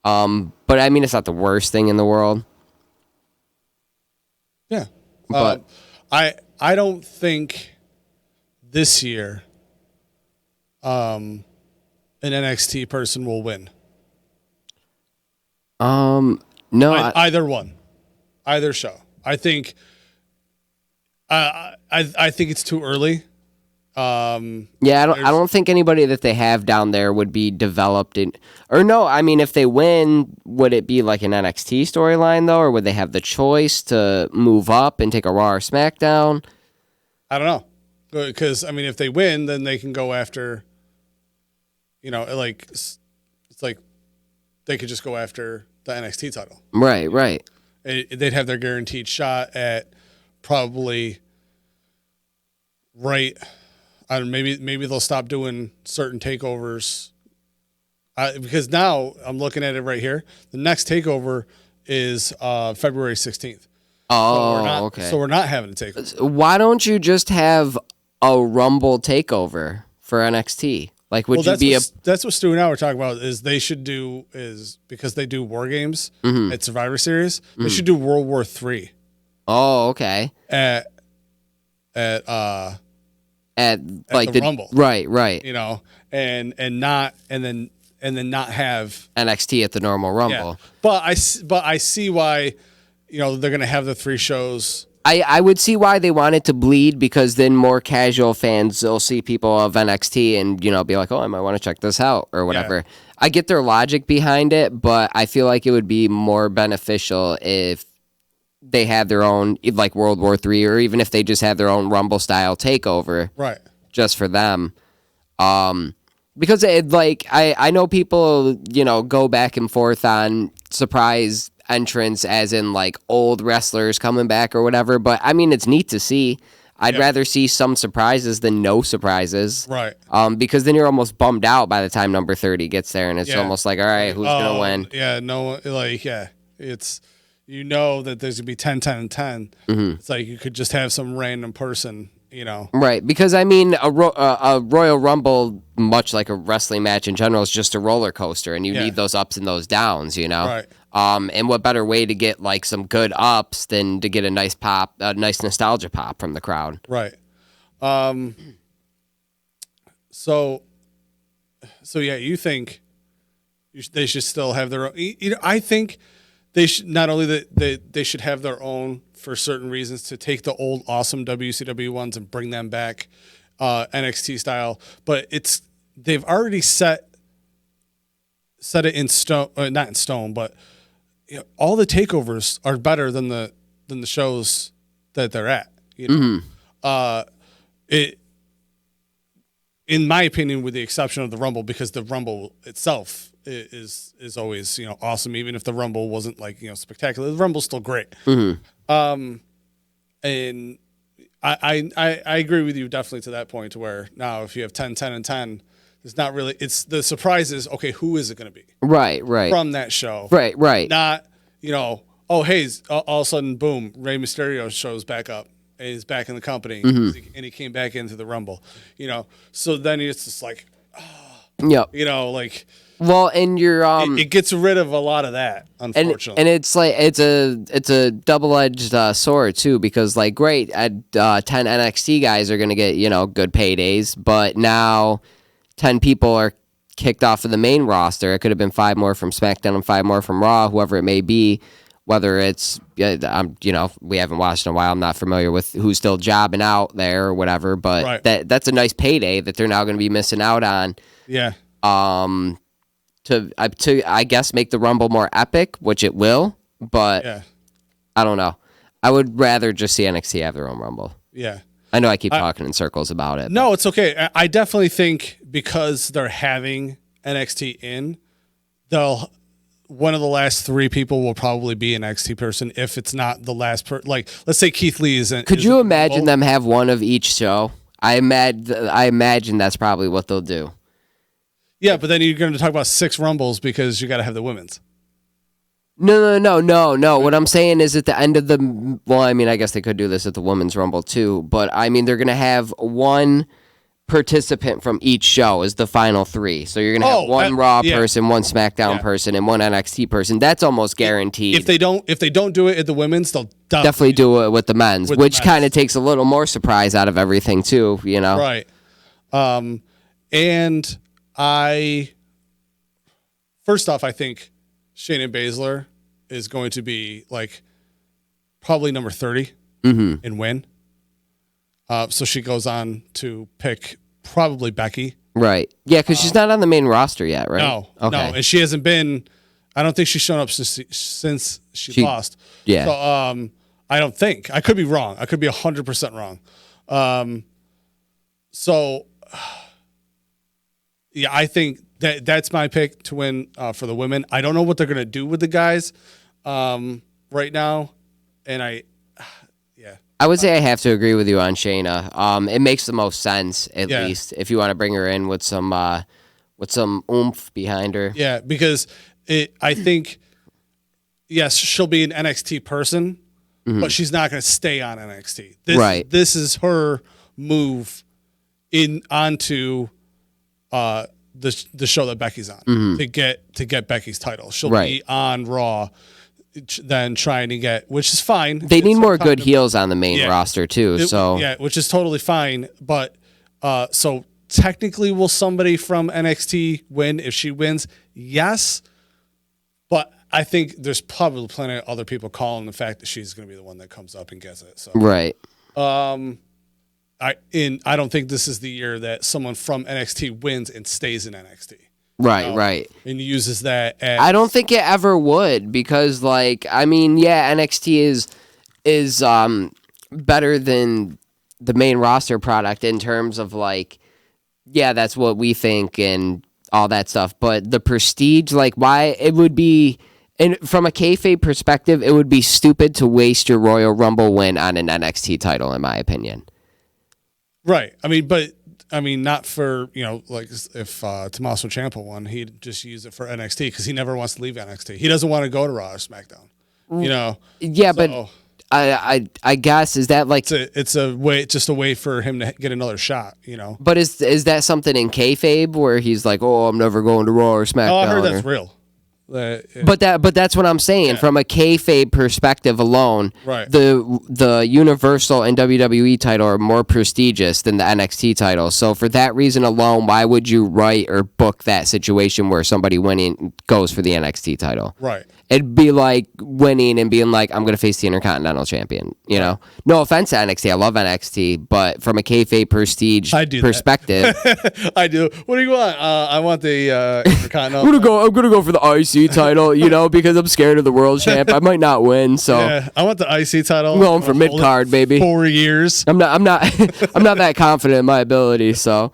But I mean, it's not the worst thing in the world. Yeah. But I don't think this year an NXT person will win. No. Either one. Either show. I think I think it's too early. Yeah, I don't think anybody that they have down there would be developed in, or no, I mean, if they win, would it be like an NXT storyline though, or would they have the choice to move up and take a Raw or SmackDown? I don't know, because I mean, if they win, then they can go after, it's like they could just go after the NXT title. Right. They'd have their guaranteed shot at probably right. I don't, maybe they'll stop doing certain takeovers because now I'm looking at it right here. The next takeover is February 16th. Oh, okay. So we're not having a takeover. Why don't you just have a Rumble takeover for NXT? Like, would you be that's what Stu and I were talking about. Is they should do is because they do War Games at Survivor Series. They should do World War III. Oh, okay. At like the Rumble, right, and then not have NXT at the normal Rumble. Yeah. But I see why, they're gonna have the 3 shows. I would see why they want it to bleed, because then more casual fans will see people of NXT and be like, oh, I might want to check this out or whatever. Yeah. I get their logic behind it, but I feel like it would be more beneficial if they had their own, like World War III, or even if they just had their own Rumble style takeover, right? Just for them, because I know people go back and forth on surprise entrance, as in like old wrestlers coming back or whatever. But I mean, it's neat to see. I'd rather see some surprises than no surprises, right? Because then you're almost bummed out by the time number 30 gets there, and it's almost like, all right, who's gonna win? Yeah, no, it's. That there's going to be 10, 10, and 10. Mm-hmm. It's like you could just have some random person, Right, because, I mean, a Royal Rumble, much like a wrestling match in general, is just a roller coaster, and you need those ups and those downs, Right. And what better way to get, like, some good ups than to get a nice pop, a nice nostalgia pop from the crowd. Right. So yeah, you think they should still have their own... I think... They should not only that they should have their own for certain reasons to take the old awesome WCW ones and bring them back NXT style, but they've already set it in stone, not in stone, but all the takeovers are better than the than the shows that they're at. You know, it, in my opinion, with the exception of the Rumble, because the Rumble itself is always awesome, even if the Rumble wasn't like spectacular. The Rumble's still great. And I agree with you definitely to that point, to where now if you have 10, 10, and 10, it's not really. It's the surprise is okay. Who is it going to be? Right. From that show. Right. Not oh hey, all of a sudden boom, Rey Mysterio shows back up and he's back in the company and he came back into the Rumble. So then it's just like, yep. Like. Well, and you're it gets rid of a lot of that, unfortunately. And it's like it's a double-edged sword too, because like great, 10 NXT guys are gonna get good paydays, but now 10 people are kicked off of the main roster. It could have been 5 more from SmackDown and 5 more from Raw, whoever it may be. Whether it's we haven't watched in a while. I'm not familiar with who's still jobbing out there or whatever, but that's a nice payday that they're now going to be missing out on. Yeah. To I guess make the Rumble more epic, which it will, but I don't know. I would rather just see NXT have their own Rumble. Yeah. I know I keep talking in circles about it. No, it's okay. I definitely think because they're having NXT in, one of the last 3 people will probably be an NXT person if it's not the last like let's say Keith Lee isn't. Could you imagine them have one of each show? I imagine that's probably what they'll do. Yeah, but then you're going to talk about 6 Rumbles because you got to have the women's. No. What I'm saying is at the end of the... Well, I mean, I guess they could do this at the Women's Rumble too, but I mean, they're going to have one participant from each show as the final 3. So you're going to have one Raw person, one SmackDown person, and one NXT person. That's almost guaranteed. If they don't do it at the women's, they'll definitely do it with the men's, which kind of takes a little more surprise out of everything too, Right. And first off, I think Shayna Baszler is going to be like probably number 30 and win. So she goes on to pick probably Becky. Right. Yeah, because she's not on the main roster yet, right? No. Okay. No, and she hasn't been. I don't think she's shown up since she lost. Yeah. So I don't think. I could be wrong. I could be 100% wrong. So yeah, I think that's my pick to win for the women. I don't know what they're going to do with the guys right now, and I would say I have to agree with you on Shayna. It makes the most sense, at least, if you want to bring her in with some oomph behind her. Yeah, because I think, yes, she'll be an NXT person, but she's not going to stay on NXT. This is her move onto the show that Becky's on to get Becky's title. She'll be on Raw, then trying to get, which is fine. They need more good heels on the main roster too. Which is totally fine. But so technically, will somebody from NXT win if she wins? Yes, but I think there's probably plenty of other people calling the fact that she's going to be the one that comes up and gets it. So right. I don't think this is the year that someone from NXT wins and stays in NXT. Right. And uses that as... I don't think it ever would, because NXT is better than the main roster product in terms of that's what we think and all that stuff. But the prestige, why it would be, and from a kayfabe perspective, it would be stupid to waste your Royal Rumble win on an NXT title, in my opinion. Right. Not for, if Tommaso Ciampa won, he'd just use it for NXT because he never wants to leave NXT. He doesn't want to go to Raw or SmackDown. Yeah, so, but I guess is that it's a way, just a way for him to get another shot, But is that something in kayfabe where he's like, oh, I'm never going to Raw or SmackDown? Oh, I heard that's real. But that's what I'm saying. From a kayfabe perspective alone, the Universal and WWE title are more prestigious than the NXT title. So for that reason alone, why would you write or book that situation where somebody winning goes for the NXT title? Right. It'd be like winning and being like, I'm going to face the Intercontinental Champion. No offense to NXT, I love NXT, but from a kayfabe prestige perspective, I do. What do you want? I want the Intercontinental. I'm gonna go for the IC IC title, because I'm scared of the world champ. I might not win, so Yeah, I want the IC title. I'm going for mid card, baby. 4 years. I'm not I'm not that confident in my ability, so.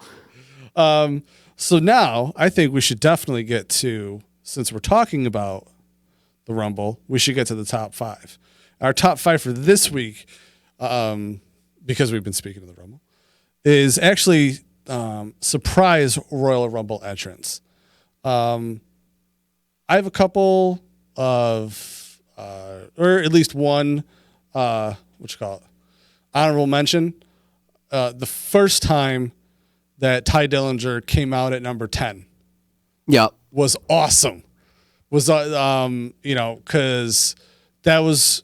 So now I think we should definitely get to, since we're talking about the Rumble, we should get to the top 5. Our top 5 for this week, because we've been speaking of the Rumble, is actually surprise Royal Rumble entrants. I have a couple of, or at least one, honorable mention. The first time that Ty Dillinger came out at number 10 Yep. was awesome. Because that was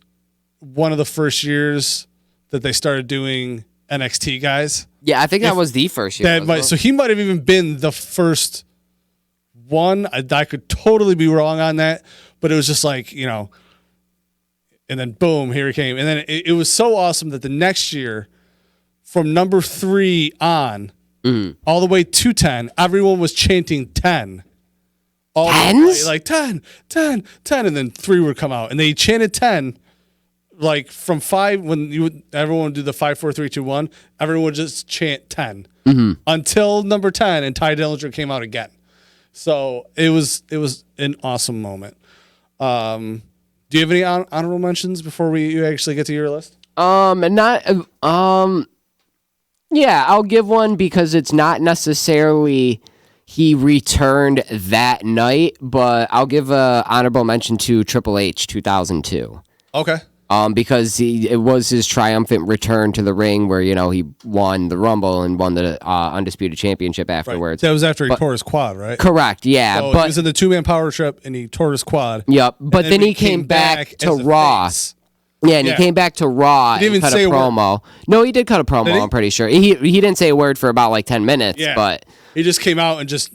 one of the first years that they started doing NXT guys. Yeah, I think that was the first year. So he might have even been the first one. I could totally be wrong on that, but it was just like, and then boom, here he came. And then it was so awesome that the next year, from number 3 on, all the way to 10, everyone was chanting 10. All Tens? Like 10, 10, 10, and then 3 would come out. And they chanted 10, like from 5, when everyone would do the 5, 4, 3, 2, 1, everyone would just chant 10 until number 10, and Ty Dillinger came out again. So it was an awesome moment. Do you have any honorable mentions before you actually get to your list? Yeah, I'll give one because it's not necessarily he returned that night, but I'll give a honorable mention to Triple H 2002. Okay. Because it was his triumphant return to the ring where, he won the Rumble and won the Undisputed Championship afterwards. Right. That was after he tore his quad, right? Correct, yeah. So but he was in the 2-man power trip and he tore his quad. Yep, but then he came back to Raw. Yeah, and he came back to Raw and cut a promo. No, he did cut a promo, I'm pretty sure. He didn't say a word for about like 10 minutes, but he just came out and just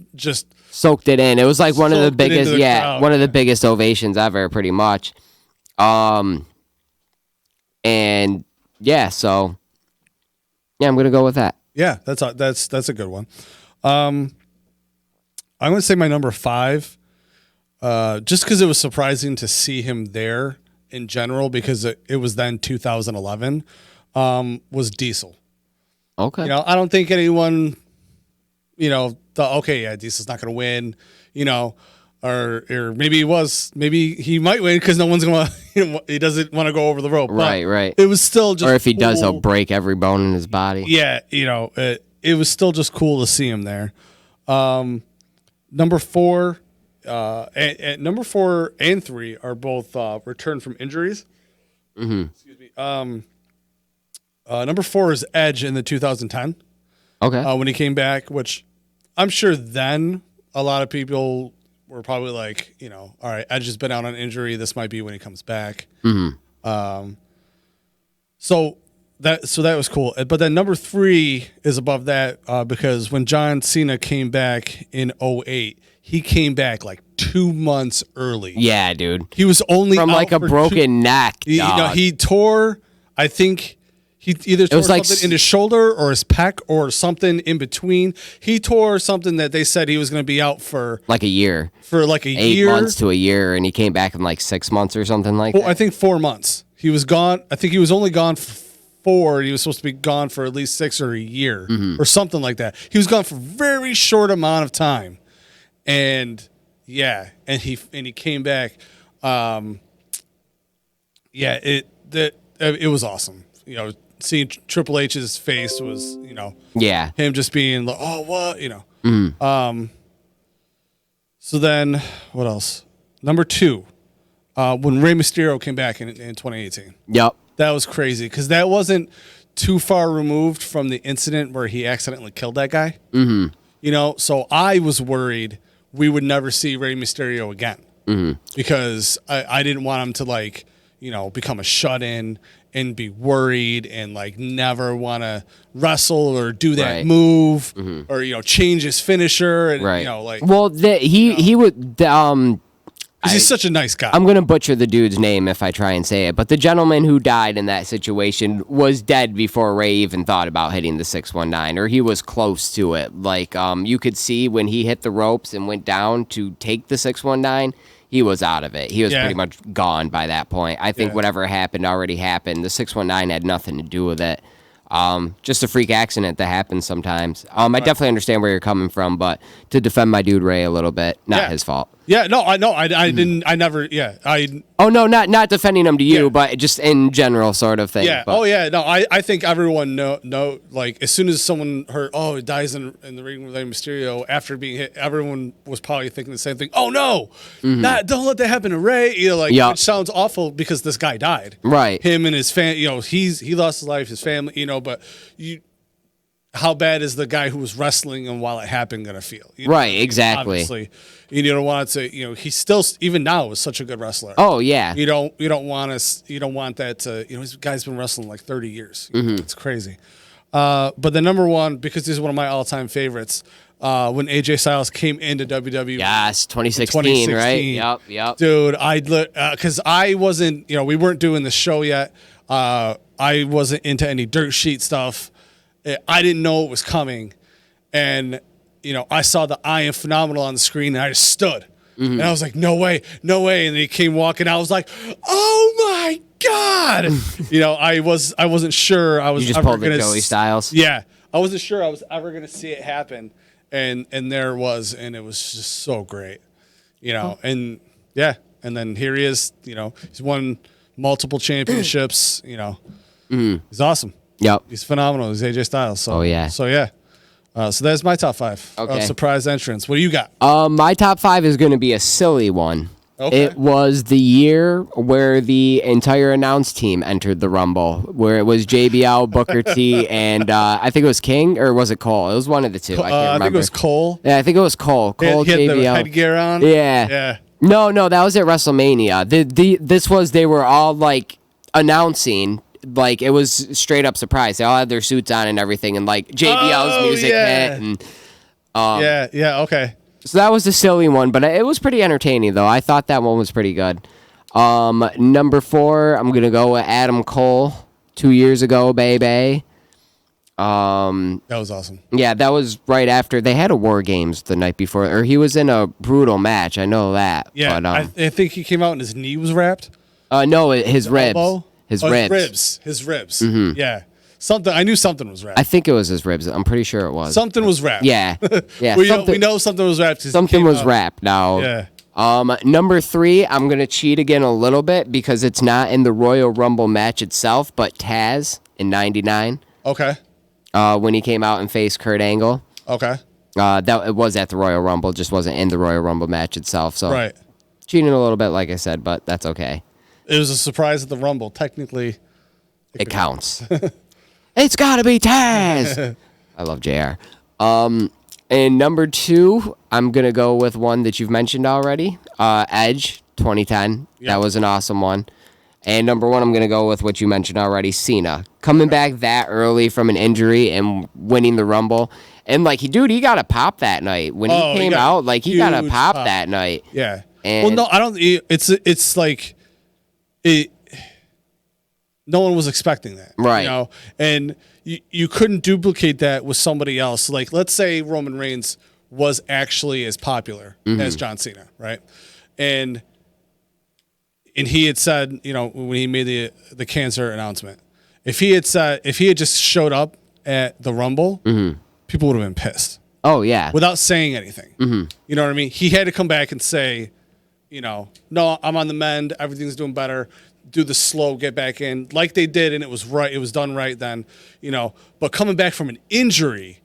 soaked it in. It was like one of the biggest, crowd. One of the biggest ovations ever, pretty much. And so I'm gonna go with that. Yeah, that's a good one. I'm gonna say my number 5, just because it was surprising to see him there in general, because it was then 2011, was Diesel. Okay. I don't think anyone, thought, okay, yeah, Diesel's not gonna win, or maybe he might win because no one's gonna, he doesn't want to go over the rope. Right. It was still just, or if he does, cool. he'll break every bone in his body. Yeah, it was still just cool to see him there. Number 4, and number 4 and 3 are both returned from injuries. Mm-hmm. Excuse me. Number 4 is Edge in the 2010. Okay. When he came back, which I'm sure then a lot of people were probably like, all right, Edge has been out on injury. This might be when he comes back. Mm-hmm. So that was cool. But then number 3 is above that because when John Cena came back in 2008, he came back like 2 months early. Yeah, dude. He was only from out like a broken neck. He tore, I think he either tore something in his shoulder or his pec or something in between. He tore something that they said he was going to be out for like a year. For like 8 months to a year, and he came back in like 6 months or something like that. I think 4 months. He was gone. I think he was only gone for 4. He was supposed to be gone for at least 6 or a year or something like that. He was gone for a very short amount of time. And he came back. It was awesome. Seeing Triple H's face was, him just being like, oh, what, So then, what else? Number 2, when Rey Mysterio came back in 2018. Yep. That was crazy because that wasn't too far removed from the incident where he accidentally killed that guy. Mm-hmm. So I was worried we would never see Rey Mysterio again because I didn't want him to become a shut-in and be worried and never want to wrestle or do that move or change his finisher and he would 'Cause he's such a nice guy. I'm going to butcher the dude's name if I try and say it, but the gentleman who died in that situation was dead before Ray even thought about hitting the 619, or he was close to it. Like, you could see when he hit the ropes and went down to take the 619, he was out of it. He was pretty much gone by that point. I think whatever happened already happened. The 619 had nothing to do with it. Just a freak accident that happens sometimes. I definitely understand where you're coming from, but to defend my dude Ray a little bit, not his fault. Yeah, no, I know. I didn't. I never. Yeah, I. Oh no, not defending him to you, but just in general sort of thing. Yeah. But. Oh yeah. No, I think everyone know. Like as soon as someone heard, oh, he dies in the ring with Rey Mysterio after being hit, everyone was probably thinking the same thing. Oh no, don't let that happen to Ray. You know, like which sounds awful because this guy died. Right. Him and his family. You know, he lost his life, his family. You know, but how bad is the guy who was wrestling and while it happened going to feel? You know, right, exactly. Obviously, you don't want to. You know, he's still even now is such a good wrestler. Oh yeah. You don't want that to. You know, this guy's been wrestling like 30 years. It's crazy. But the number one, because this is one of my all-time favorites. When AJ Styles came into WWE. Yes, 2016, right? Yep. Dude, because I wasn't. You know, we weren't doing the show yet. I wasn't into any dirt sheet stuff. I didn't know it was coming, and you know I saw the I Am Phenomenal on the screen, and I just stood, and I was like, "No way!" And then he came walking out. I was like, "Oh my god!" You know, I wasn't sure I was. You just ever pulled the gonna Joey Styles. Yeah, I wasn't sure I was ever going to see it happen, and there it was, and it was just so great, you know, and then here he is. You know, he's won multiple championships. You know, he's awesome. Yep. He's phenomenal. He's AJ Styles. So, Oh, yeah. So, yeah. So that's my top five. Okay. Surprise entrance. What do you got? My top five is going to be a silly one. Okay. It was the year where the entire announce team entered the Rumble, where it was JBL, Booker T, and I think it was King, or was it Cole? It was one of the two. I can't remember. I think it was Cole. Yeah, I think it was Cole. Cole, he had JBL. the headgear on. Yeah. Yeah. No, that was at WrestleMania. They were all like announcing. Like, it was straight up surprise. They all had their suits on and everything, and like JBL's music hit. And, okay. So that was the silly one, but it was pretty entertaining, though. I thought that one was pretty good. Number 4, I'm going to go with Adam Cole, 2 years ago, baby. That was awesome. Yeah, that was right after. They had a War Games the night before, or he was in a brutal match. I know that. Yeah, but, I think he came out and his knee was wrapped. No, his ribs. Elbow? His ribs. His ribs. Yeah. Something. I knew something was wrapped. I think it was his ribs. I'm pretty sure it was. Something was wrapped. Yeah. Yeah. we know something was wrapped. Something was wrapped now. Yeah. Number 3, I'm going to cheat again a little bit because it's not in the Royal Rumble match itself, but Taz in 99. Okay. When he came out and faced Kurt Angle. Okay. It was at the Royal Rumble, just wasn't in the Royal Rumble match itself. So right. Cheating a little bit, like I said, but that's okay. It was a surprise at the Rumble. Technically, it counts. It's got to be Taz. I love JR. And number 2, I'm going to go with one that you've mentioned already, Edge, 2010. Yep. That was an awesome one. And number 1, I'm going to go with what you mentioned already, Cena. Coming back that early from an injury and winning the Rumble. And, like, he got a pop that night. When he came out, like, he got a pop that night. Yeah. And well, no, I don't. It's like... no one was expecting that, right? You know, and you couldn't duplicate that with somebody else. Like, let's say Roman Reigns was actually as popular as John Cena, right? And he had said, you know, when he made the cancer announcement, if he had just showed up at the Rumble, people would have been pissed. Oh yeah, without saying anything. You know what I mean? He had to come back and say, you know, no, I'm on the mend. Everything's doing better. Do the slow get back in like they did, and it was right. It was done right then, you know. But coming back from an injury,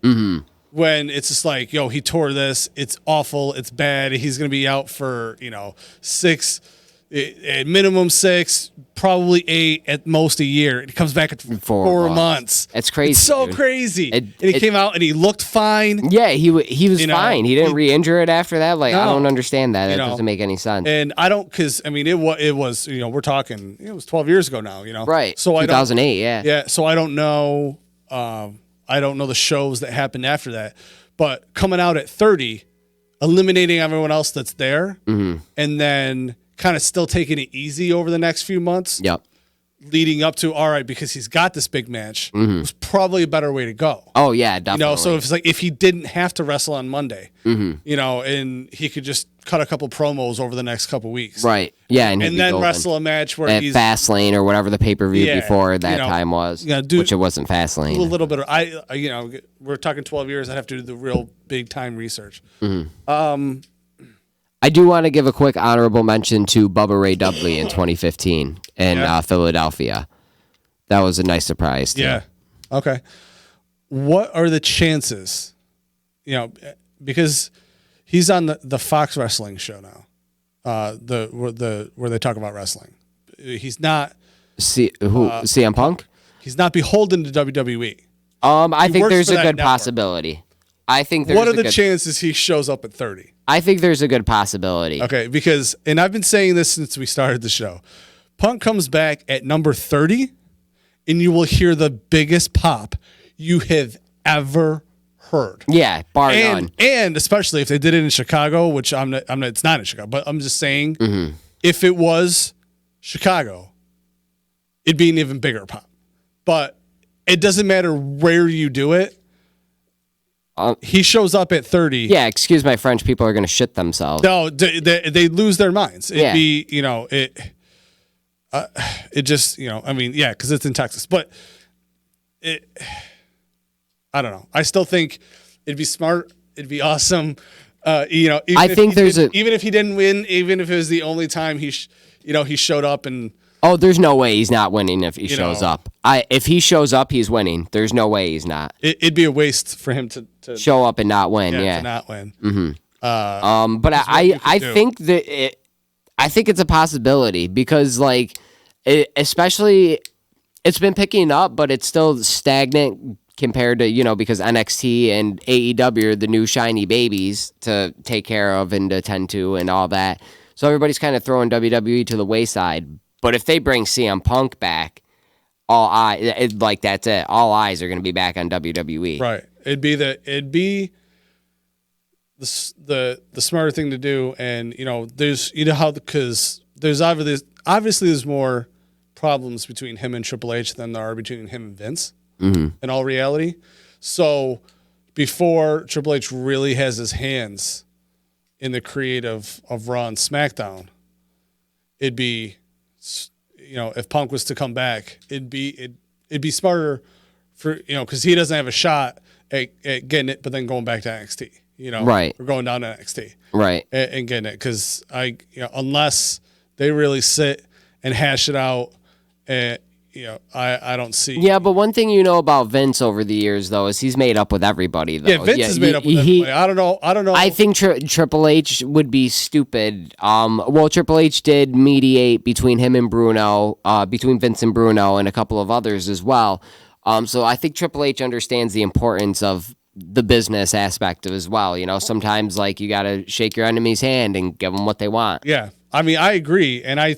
when it's just like, yo, he tore this. It's awful. It's bad. He's gonna be out for, you know, 6, at minimum 6, probably 8, at most a year. It comes back at 4 months. It's crazy. It's so dude. crazy. And he came out and he looked fine. Yeah, he was fine. He didn't re-injure it after that. Like, No. I don't understand that. That You know, doesn't make any sense. And I don't, because I mean, it was, you know, we're talking, it was 12 years ago now, you know, right? So 2008, yeah. Yeah. So I don't know. I don't know the shows that happened after that, but coming out at 30, eliminating everyone else that's there, Mm-hmm. and then kind of still taking it easy over the next few months, Yep. leading up to all right, because he's got this big match, was probably a better way to go. Oh yeah, definitely. So if he didn't have to wrestle on Monday, and he could just cut a couple promos over the next couple weeks, right? Yeah, and then wrestle a match where at he's Fastlane or whatever the pay-per-view before that you know, time was, do which it wasn't Fastlane. a little bit of we're talking 12 years. I'd have to do the real big time research. I do want to give a quick honorable mention to Bubba Ray Dudley in 2015 in Philadelphia. That was a nice surprise too. Yeah. Okay. What are the chances? Because he's on the Fox Wrestling show now. Where they talk about wrestling. He's not. CM Punk? He's not beholden to WWE. I think works there's for a that good network. possibility. I think there's What are a the good, chances he shows up at 30? I think there's a good possibility. Okay, and I've been saying this since we started the show. Punk comes back at number 30, and you will hear the biggest pop you have ever heard. Yeah, bar none. And especially if they did it in Chicago, which I'm not. It's not in Chicago, but I'm just saying, if it was Chicago, it'd be an even bigger pop. But it doesn't matter where you do it. He shows up at 30. Yeah, excuse my French. People are going to shit themselves. No, they lose their minds. It'd be, it just, because it's in Texas. But I don't know. I still think it'd be smart. It'd be awesome. Even if he didn't win, even if it was the only time he showed up and. Oh, there's no way he's not winning if he shows up. If he shows up, he's winning. There's no way he's not. It'd be a waste for him to show up and not win. Yeah, to not win. Mm-hmm. But I think that I think it's a possibility because especially it's been picking up, but it's still stagnant compared to because NXT and AEW are the new shiny babies to take care of and to tend to and all that. So everybody's kind of throwing WWE to the wayside. But if they bring CM Punk back, that's it. All eyes are going to be back on WWE. Right. It'd be the smarter thing to do. And there's because there's obviously there's more problems between him and Triple H than there are between him and Vince. In all reality, so before Triple H really has his hands in the creative of Raw and SmackDown, it'd be. If Punk was to come back, it'd be smarter for because he doesn't have a shot at getting it, but then going back to NXT, right? Or going down to NXT, right? And getting it because unless they really sit and hash it out, I don't see. Yeah, but one thing about Vince over the years though is he's made up with everybody. Though. Yeah, Vince is made up with everybody. I don't know. I think Triple H would be stupid. Triple H did mediate between him and Bruno, between Vince and Bruno, and a couple of others as well. So I think Triple H understands the importance of the business aspect of as well. Sometimes you got to shake your enemy's hand and give them what they want. Yeah, I mean, I agree, and I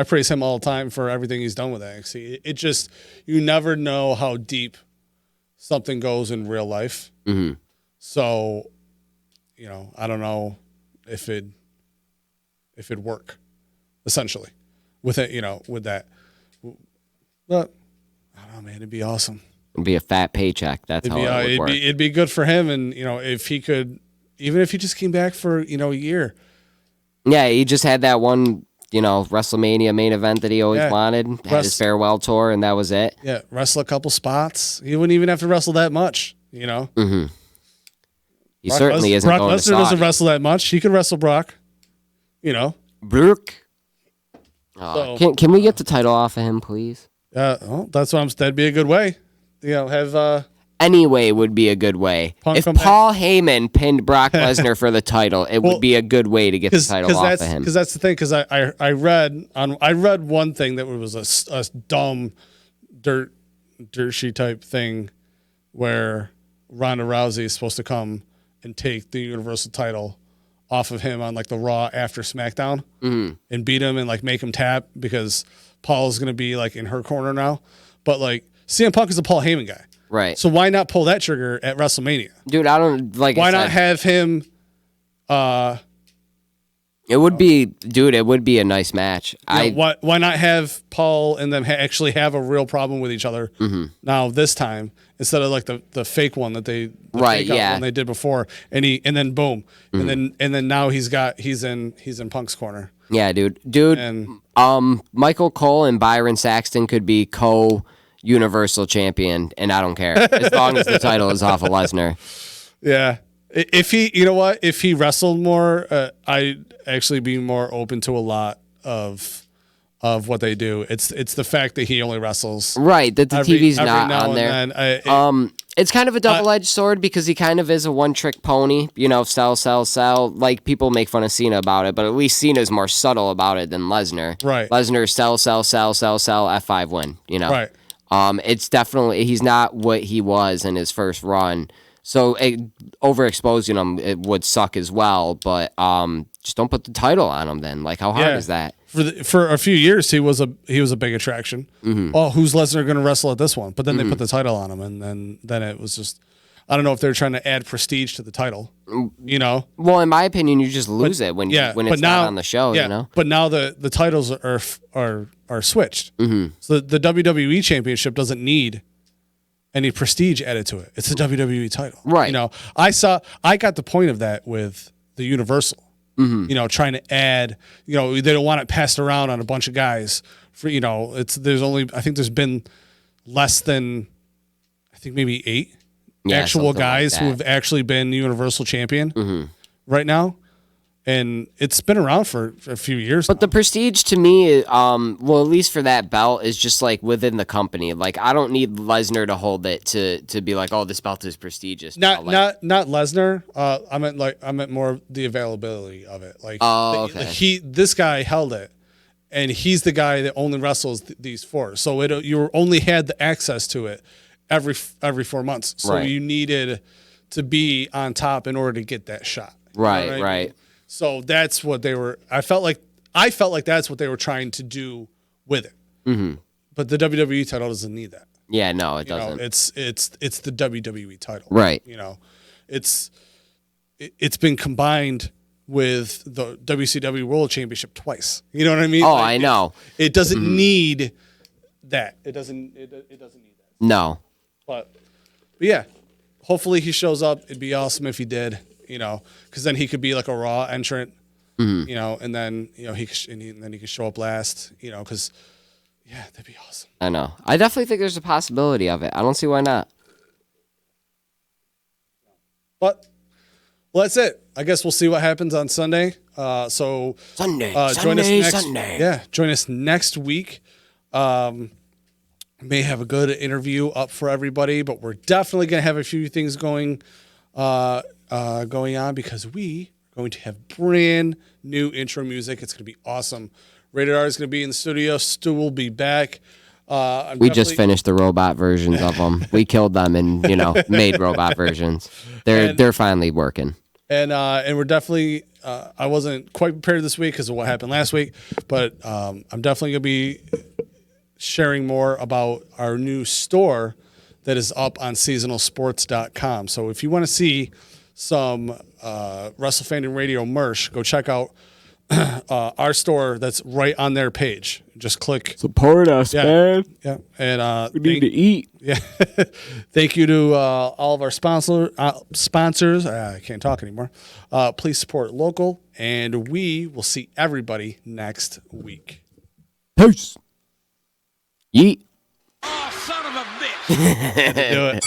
praise him all the time for everything he's done with NXT. It just, you never know how deep something goes in real life. Mm-hmm. So, I don't know if it'd work, essentially, with it, with that. But I don't know, man, it'd be awesome. It'd be a fat paycheck. That's how it would work. It'd be good for him, and if he could, even if he just came back for a year. Yeah, he just had that one. WrestleMania main event that he always wanted, had his farewell tour, and that was it. Yeah, wrestle a couple spots. He wouldn't even have to wrestle that much, Mm-hmm. He certainly isn't Brock going to Lesnar doesn't wrestle that much. He could wrestle Brock, Brook. Can we get the title off of him, please? That'd be a good way. Have any way would be a good way. Punk if Paul Heyman pinned Brock Lesnar for the title, it would be a good way to get the title off of him. Because that's the thing. Because I read one thing that was a dumb dirty type thing where Ronda Rousey is supposed to come and take the Universal title off of him on the Raw after SmackDown and beat him and make him tap because Paul's gonna be in her corner now. But CM Punk is a Paul Heyman guy. Right. So why not pull that trigger at WrestleMania? Dude, I don't like. Why I not said, have him? It would be, dude. It would be a nice match. Why not have Paul and them actually have a real problem with each other now this time instead of like the fake one that they fake out one they did before, and then boom, and then now he's in Punk's corner. Yeah, dude. And Michael Cole and Byron Saxton could be co-Universal champion, and I don't care as long as the title is off of Lesnar. Yeah. If he wrestled more, I'd actually be more open to a lot of what they do. It's the fact that he only wrestles. Right, that the TV's every not now on and there. then. It's kind of a double-edged sword because he kind of is a one-trick pony. Sell. Like, people make fun of Cena about it, but at least Cena's more subtle about it than Lesnar. Right. Lesnar, sell, F5 win, Right. It's definitely, he's not what he was in his first run. So overexposing him, it would suck as well, but just don't put the title on him then. Like, how hard is that? For a few years, he was a big attraction. Oh, who's Lesnar going to wrestle at this one? But then they put the title on him, and then it was just, I don't know if they're trying to add prestige to the title. Well, in my opinion, you just lose it when it's not on the show. But now the titles are switched. So the WWE Championship doesn't need any prestige added to it. It's the WWE title. Right. I got the point of that with the Universal. Trying to add, they don't want it passed around on a bunch of guys. I think there's been less than, maybe 8 actual guys who have actually been Universal champion right now. And it's been around for a few years. But the prestige to me, at least for that belt, is just like within the company. Like, I don't need Lesnar to hold it to be like, oh, this belt is prestigious. Not Lesnar. I meant more the availability of it. Like, this guy held it, and he's the guy that only wrestles these 4. So you only had the access to it every 4 months. So you needed to be on top in order to get that shot. Right. So that's what they were. I felt like that's what they were trying to do with it. But the WWE title doesn't need that. Yeah, no, it doesn't. It's the WWE title. Right. It's been combined with the WCW World Championship twice. You know what I mean? Oh, I know. It doesn't need that. It doesn't need that. No. But yeah, hopefully he shows up. It'd be awesome if he did. Because then he could be like a Raw entrant, and then he could show up last, because that'd be awesome. I know. I definitely think there's a possibility of it. I don't see why not. But that's it. I guess we'll see what happens on Sunday. Sunday. Join us next week. May have a good interview up for everybody, but we're definitely gonna have a few things going on because we are going to have brand new intro music. It's going to be awesome. Rated R is going to be in the studio. Stu will be back. We just finished the robot versions of them. We killed them and made robot versions. They're finally working. And we're definitely. I wasn't quite prepared this week because of what happened last week, but I'm definitely going to be sharing more about our new store that is up on seasonalsports.com. So if you want to see some Wrestle Fandom Radio merch, go check out our store that's right on their page. Just click. Support us, man. Yeah. And we need to eat. Yeah. Thank you to all of our sponsors. I can't talk anymore. Please support local, and we will see everybody next week. Peace. Yeet. Oh, son of a bitch. Do it.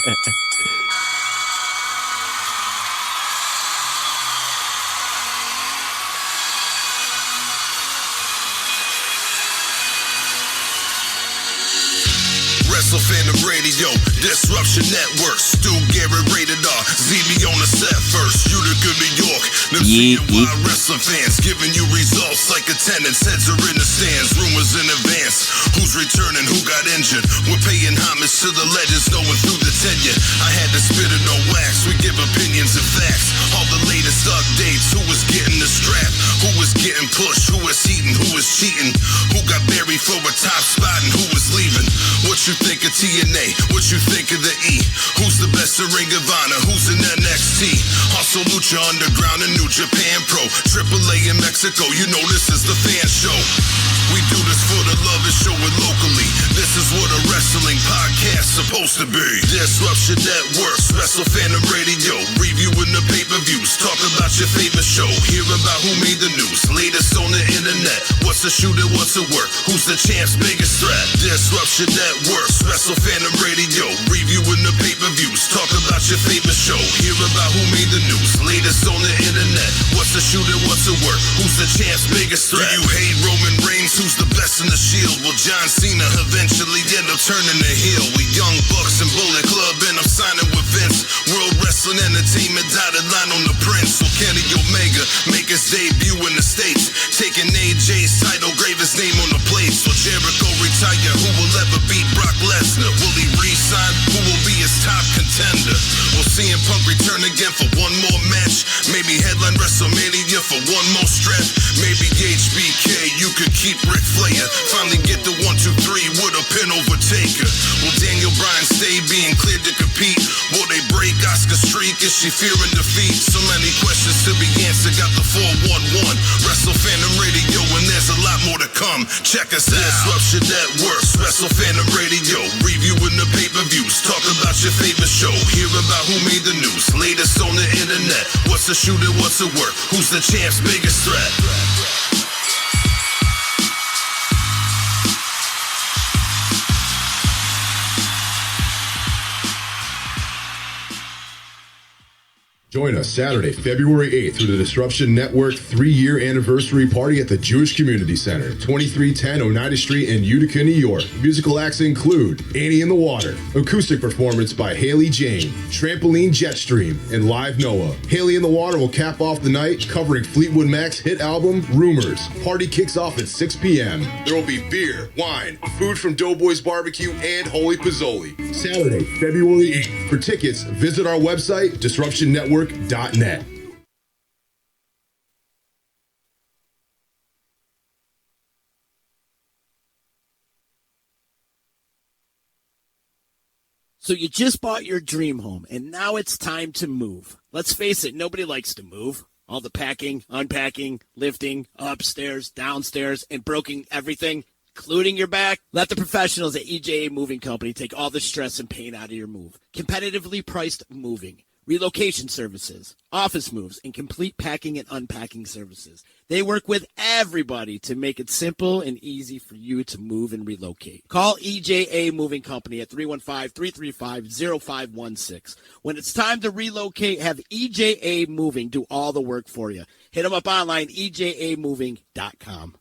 Wrestle Fandom Radio, Disruption Network, Stu Garrett rated R, ZB on the set first, Utica, New York, them CNY wrestling fans, giving you results like attendance, heads are in the stands, rumors in advance, who's returning, who got injured, we're paying homage to the legends, knowing through the tenure, I had to spit it no wax, we give opinions and facts, all the latest updates, who was getting the strap, who was getting pushed, who was heating, who was cheating, who got buried for a top spot and who was leaving, what you think of TNA, what you think of the E? Who's the best in Ring of Honor? Who's in NXT? Also Lucha Underground and New Japan Pro, AAA in Mexico, you know this is the fan show. We do this for the love and show it locally. This is what a wrestling podcast supposed to be. Disruption Network, Wrestle Fandom Radio, reviewing the pay-per-views, talk about your favorite show, hear about who made the news, latest on the internet, what's the shoot and what's the work, who's the champ's biggest threat. Disruption Network, Wrestle Fandom Radio, reviewing the pay-per-views, talk about your favorite show, hear about who made the news, latest on the internet, what's the shoot and what's the work, who's the champ's biggest threat. Do you hate Roman Reigns? Who's the best in the Shield? Will John Cena eventually end up turning the heel? We Young Bucks and Bullet Club, and I'm signing with Vince. World Wrestling Entertainment dotted line on the Prince. So Kenny Omega make his debut in the States, taking AJ's title, grave his name on the plate. So Jericho retire, who will ever beat Brock Lesnar? Will he re-sign? Who will be his top contender? Will CM Punk return again for one more match? Maybe headline WrestleMania for one more stretch? Maybe HBK, you could keep Ric Flair, finally get the 1, 2, 3 with a pin overtaker. Will Daniel Bryan stay being cleared to compete? Will they break Asuka's streak? Is she fearing defeat? So many questions to be answered. Got the 411 Wrestle Fandom Radio, and there's a lot more to come. Check us out. Disruption Network, Wrestle Fandom Radio, reviewing the pay-per-views, talk about your favorite show, hear about who made the news, latest on the internet, what's the shoot and what's the work, who's the champ's biggest threat. Join us Saturday, February 8th through the Disruption Network 3-year anniversary party at the Jewish Community Center, 2310 Oneida Street in Utica, New York. Musical acts include Annie in the Water, acoustic performance by Haley Jane, Trampoline Jetstream, and Live Noah. Haley in the Water will cap off the night, covering Fleetwood Mac's hit album, Rumors. Party kicks off at 6 p.m. There will be beer, wine, food from Doughboys Barbecue, and Holy Pozzoli. Saturday, February 8th. For tickets, visit our website, disruptionnetwork.net. So you just bought your dream home, and now it's time to move. Let's face it, nobody likes to move. All the packing, unpacking, lifting, upstairs, downstairs, and broken everything, including your back. Let the professionals at EJA Moving Company take all the stress and pain out of your move. Competitively priced moving, relocation services, office moves, and complete packing and unpacking services. They work with everybody to make it simple and easy for you to move and relocate. Call EJA Moving Company at 315-335-0516. When it's time to relocate, have EJA Moving do all the work for you. Hit them up online, ejamoving.com.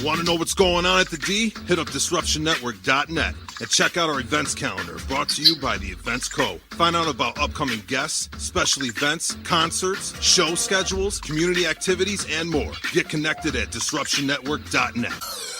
Want to know what's going on at the D? Hit up DisruptionNetwork.net and check out our events calendar, brought to you by the Events Co. Find out about upcoming guests, special events, concerts, show schedules, community activities, and more. Get connected at DisruptionNetwork.net.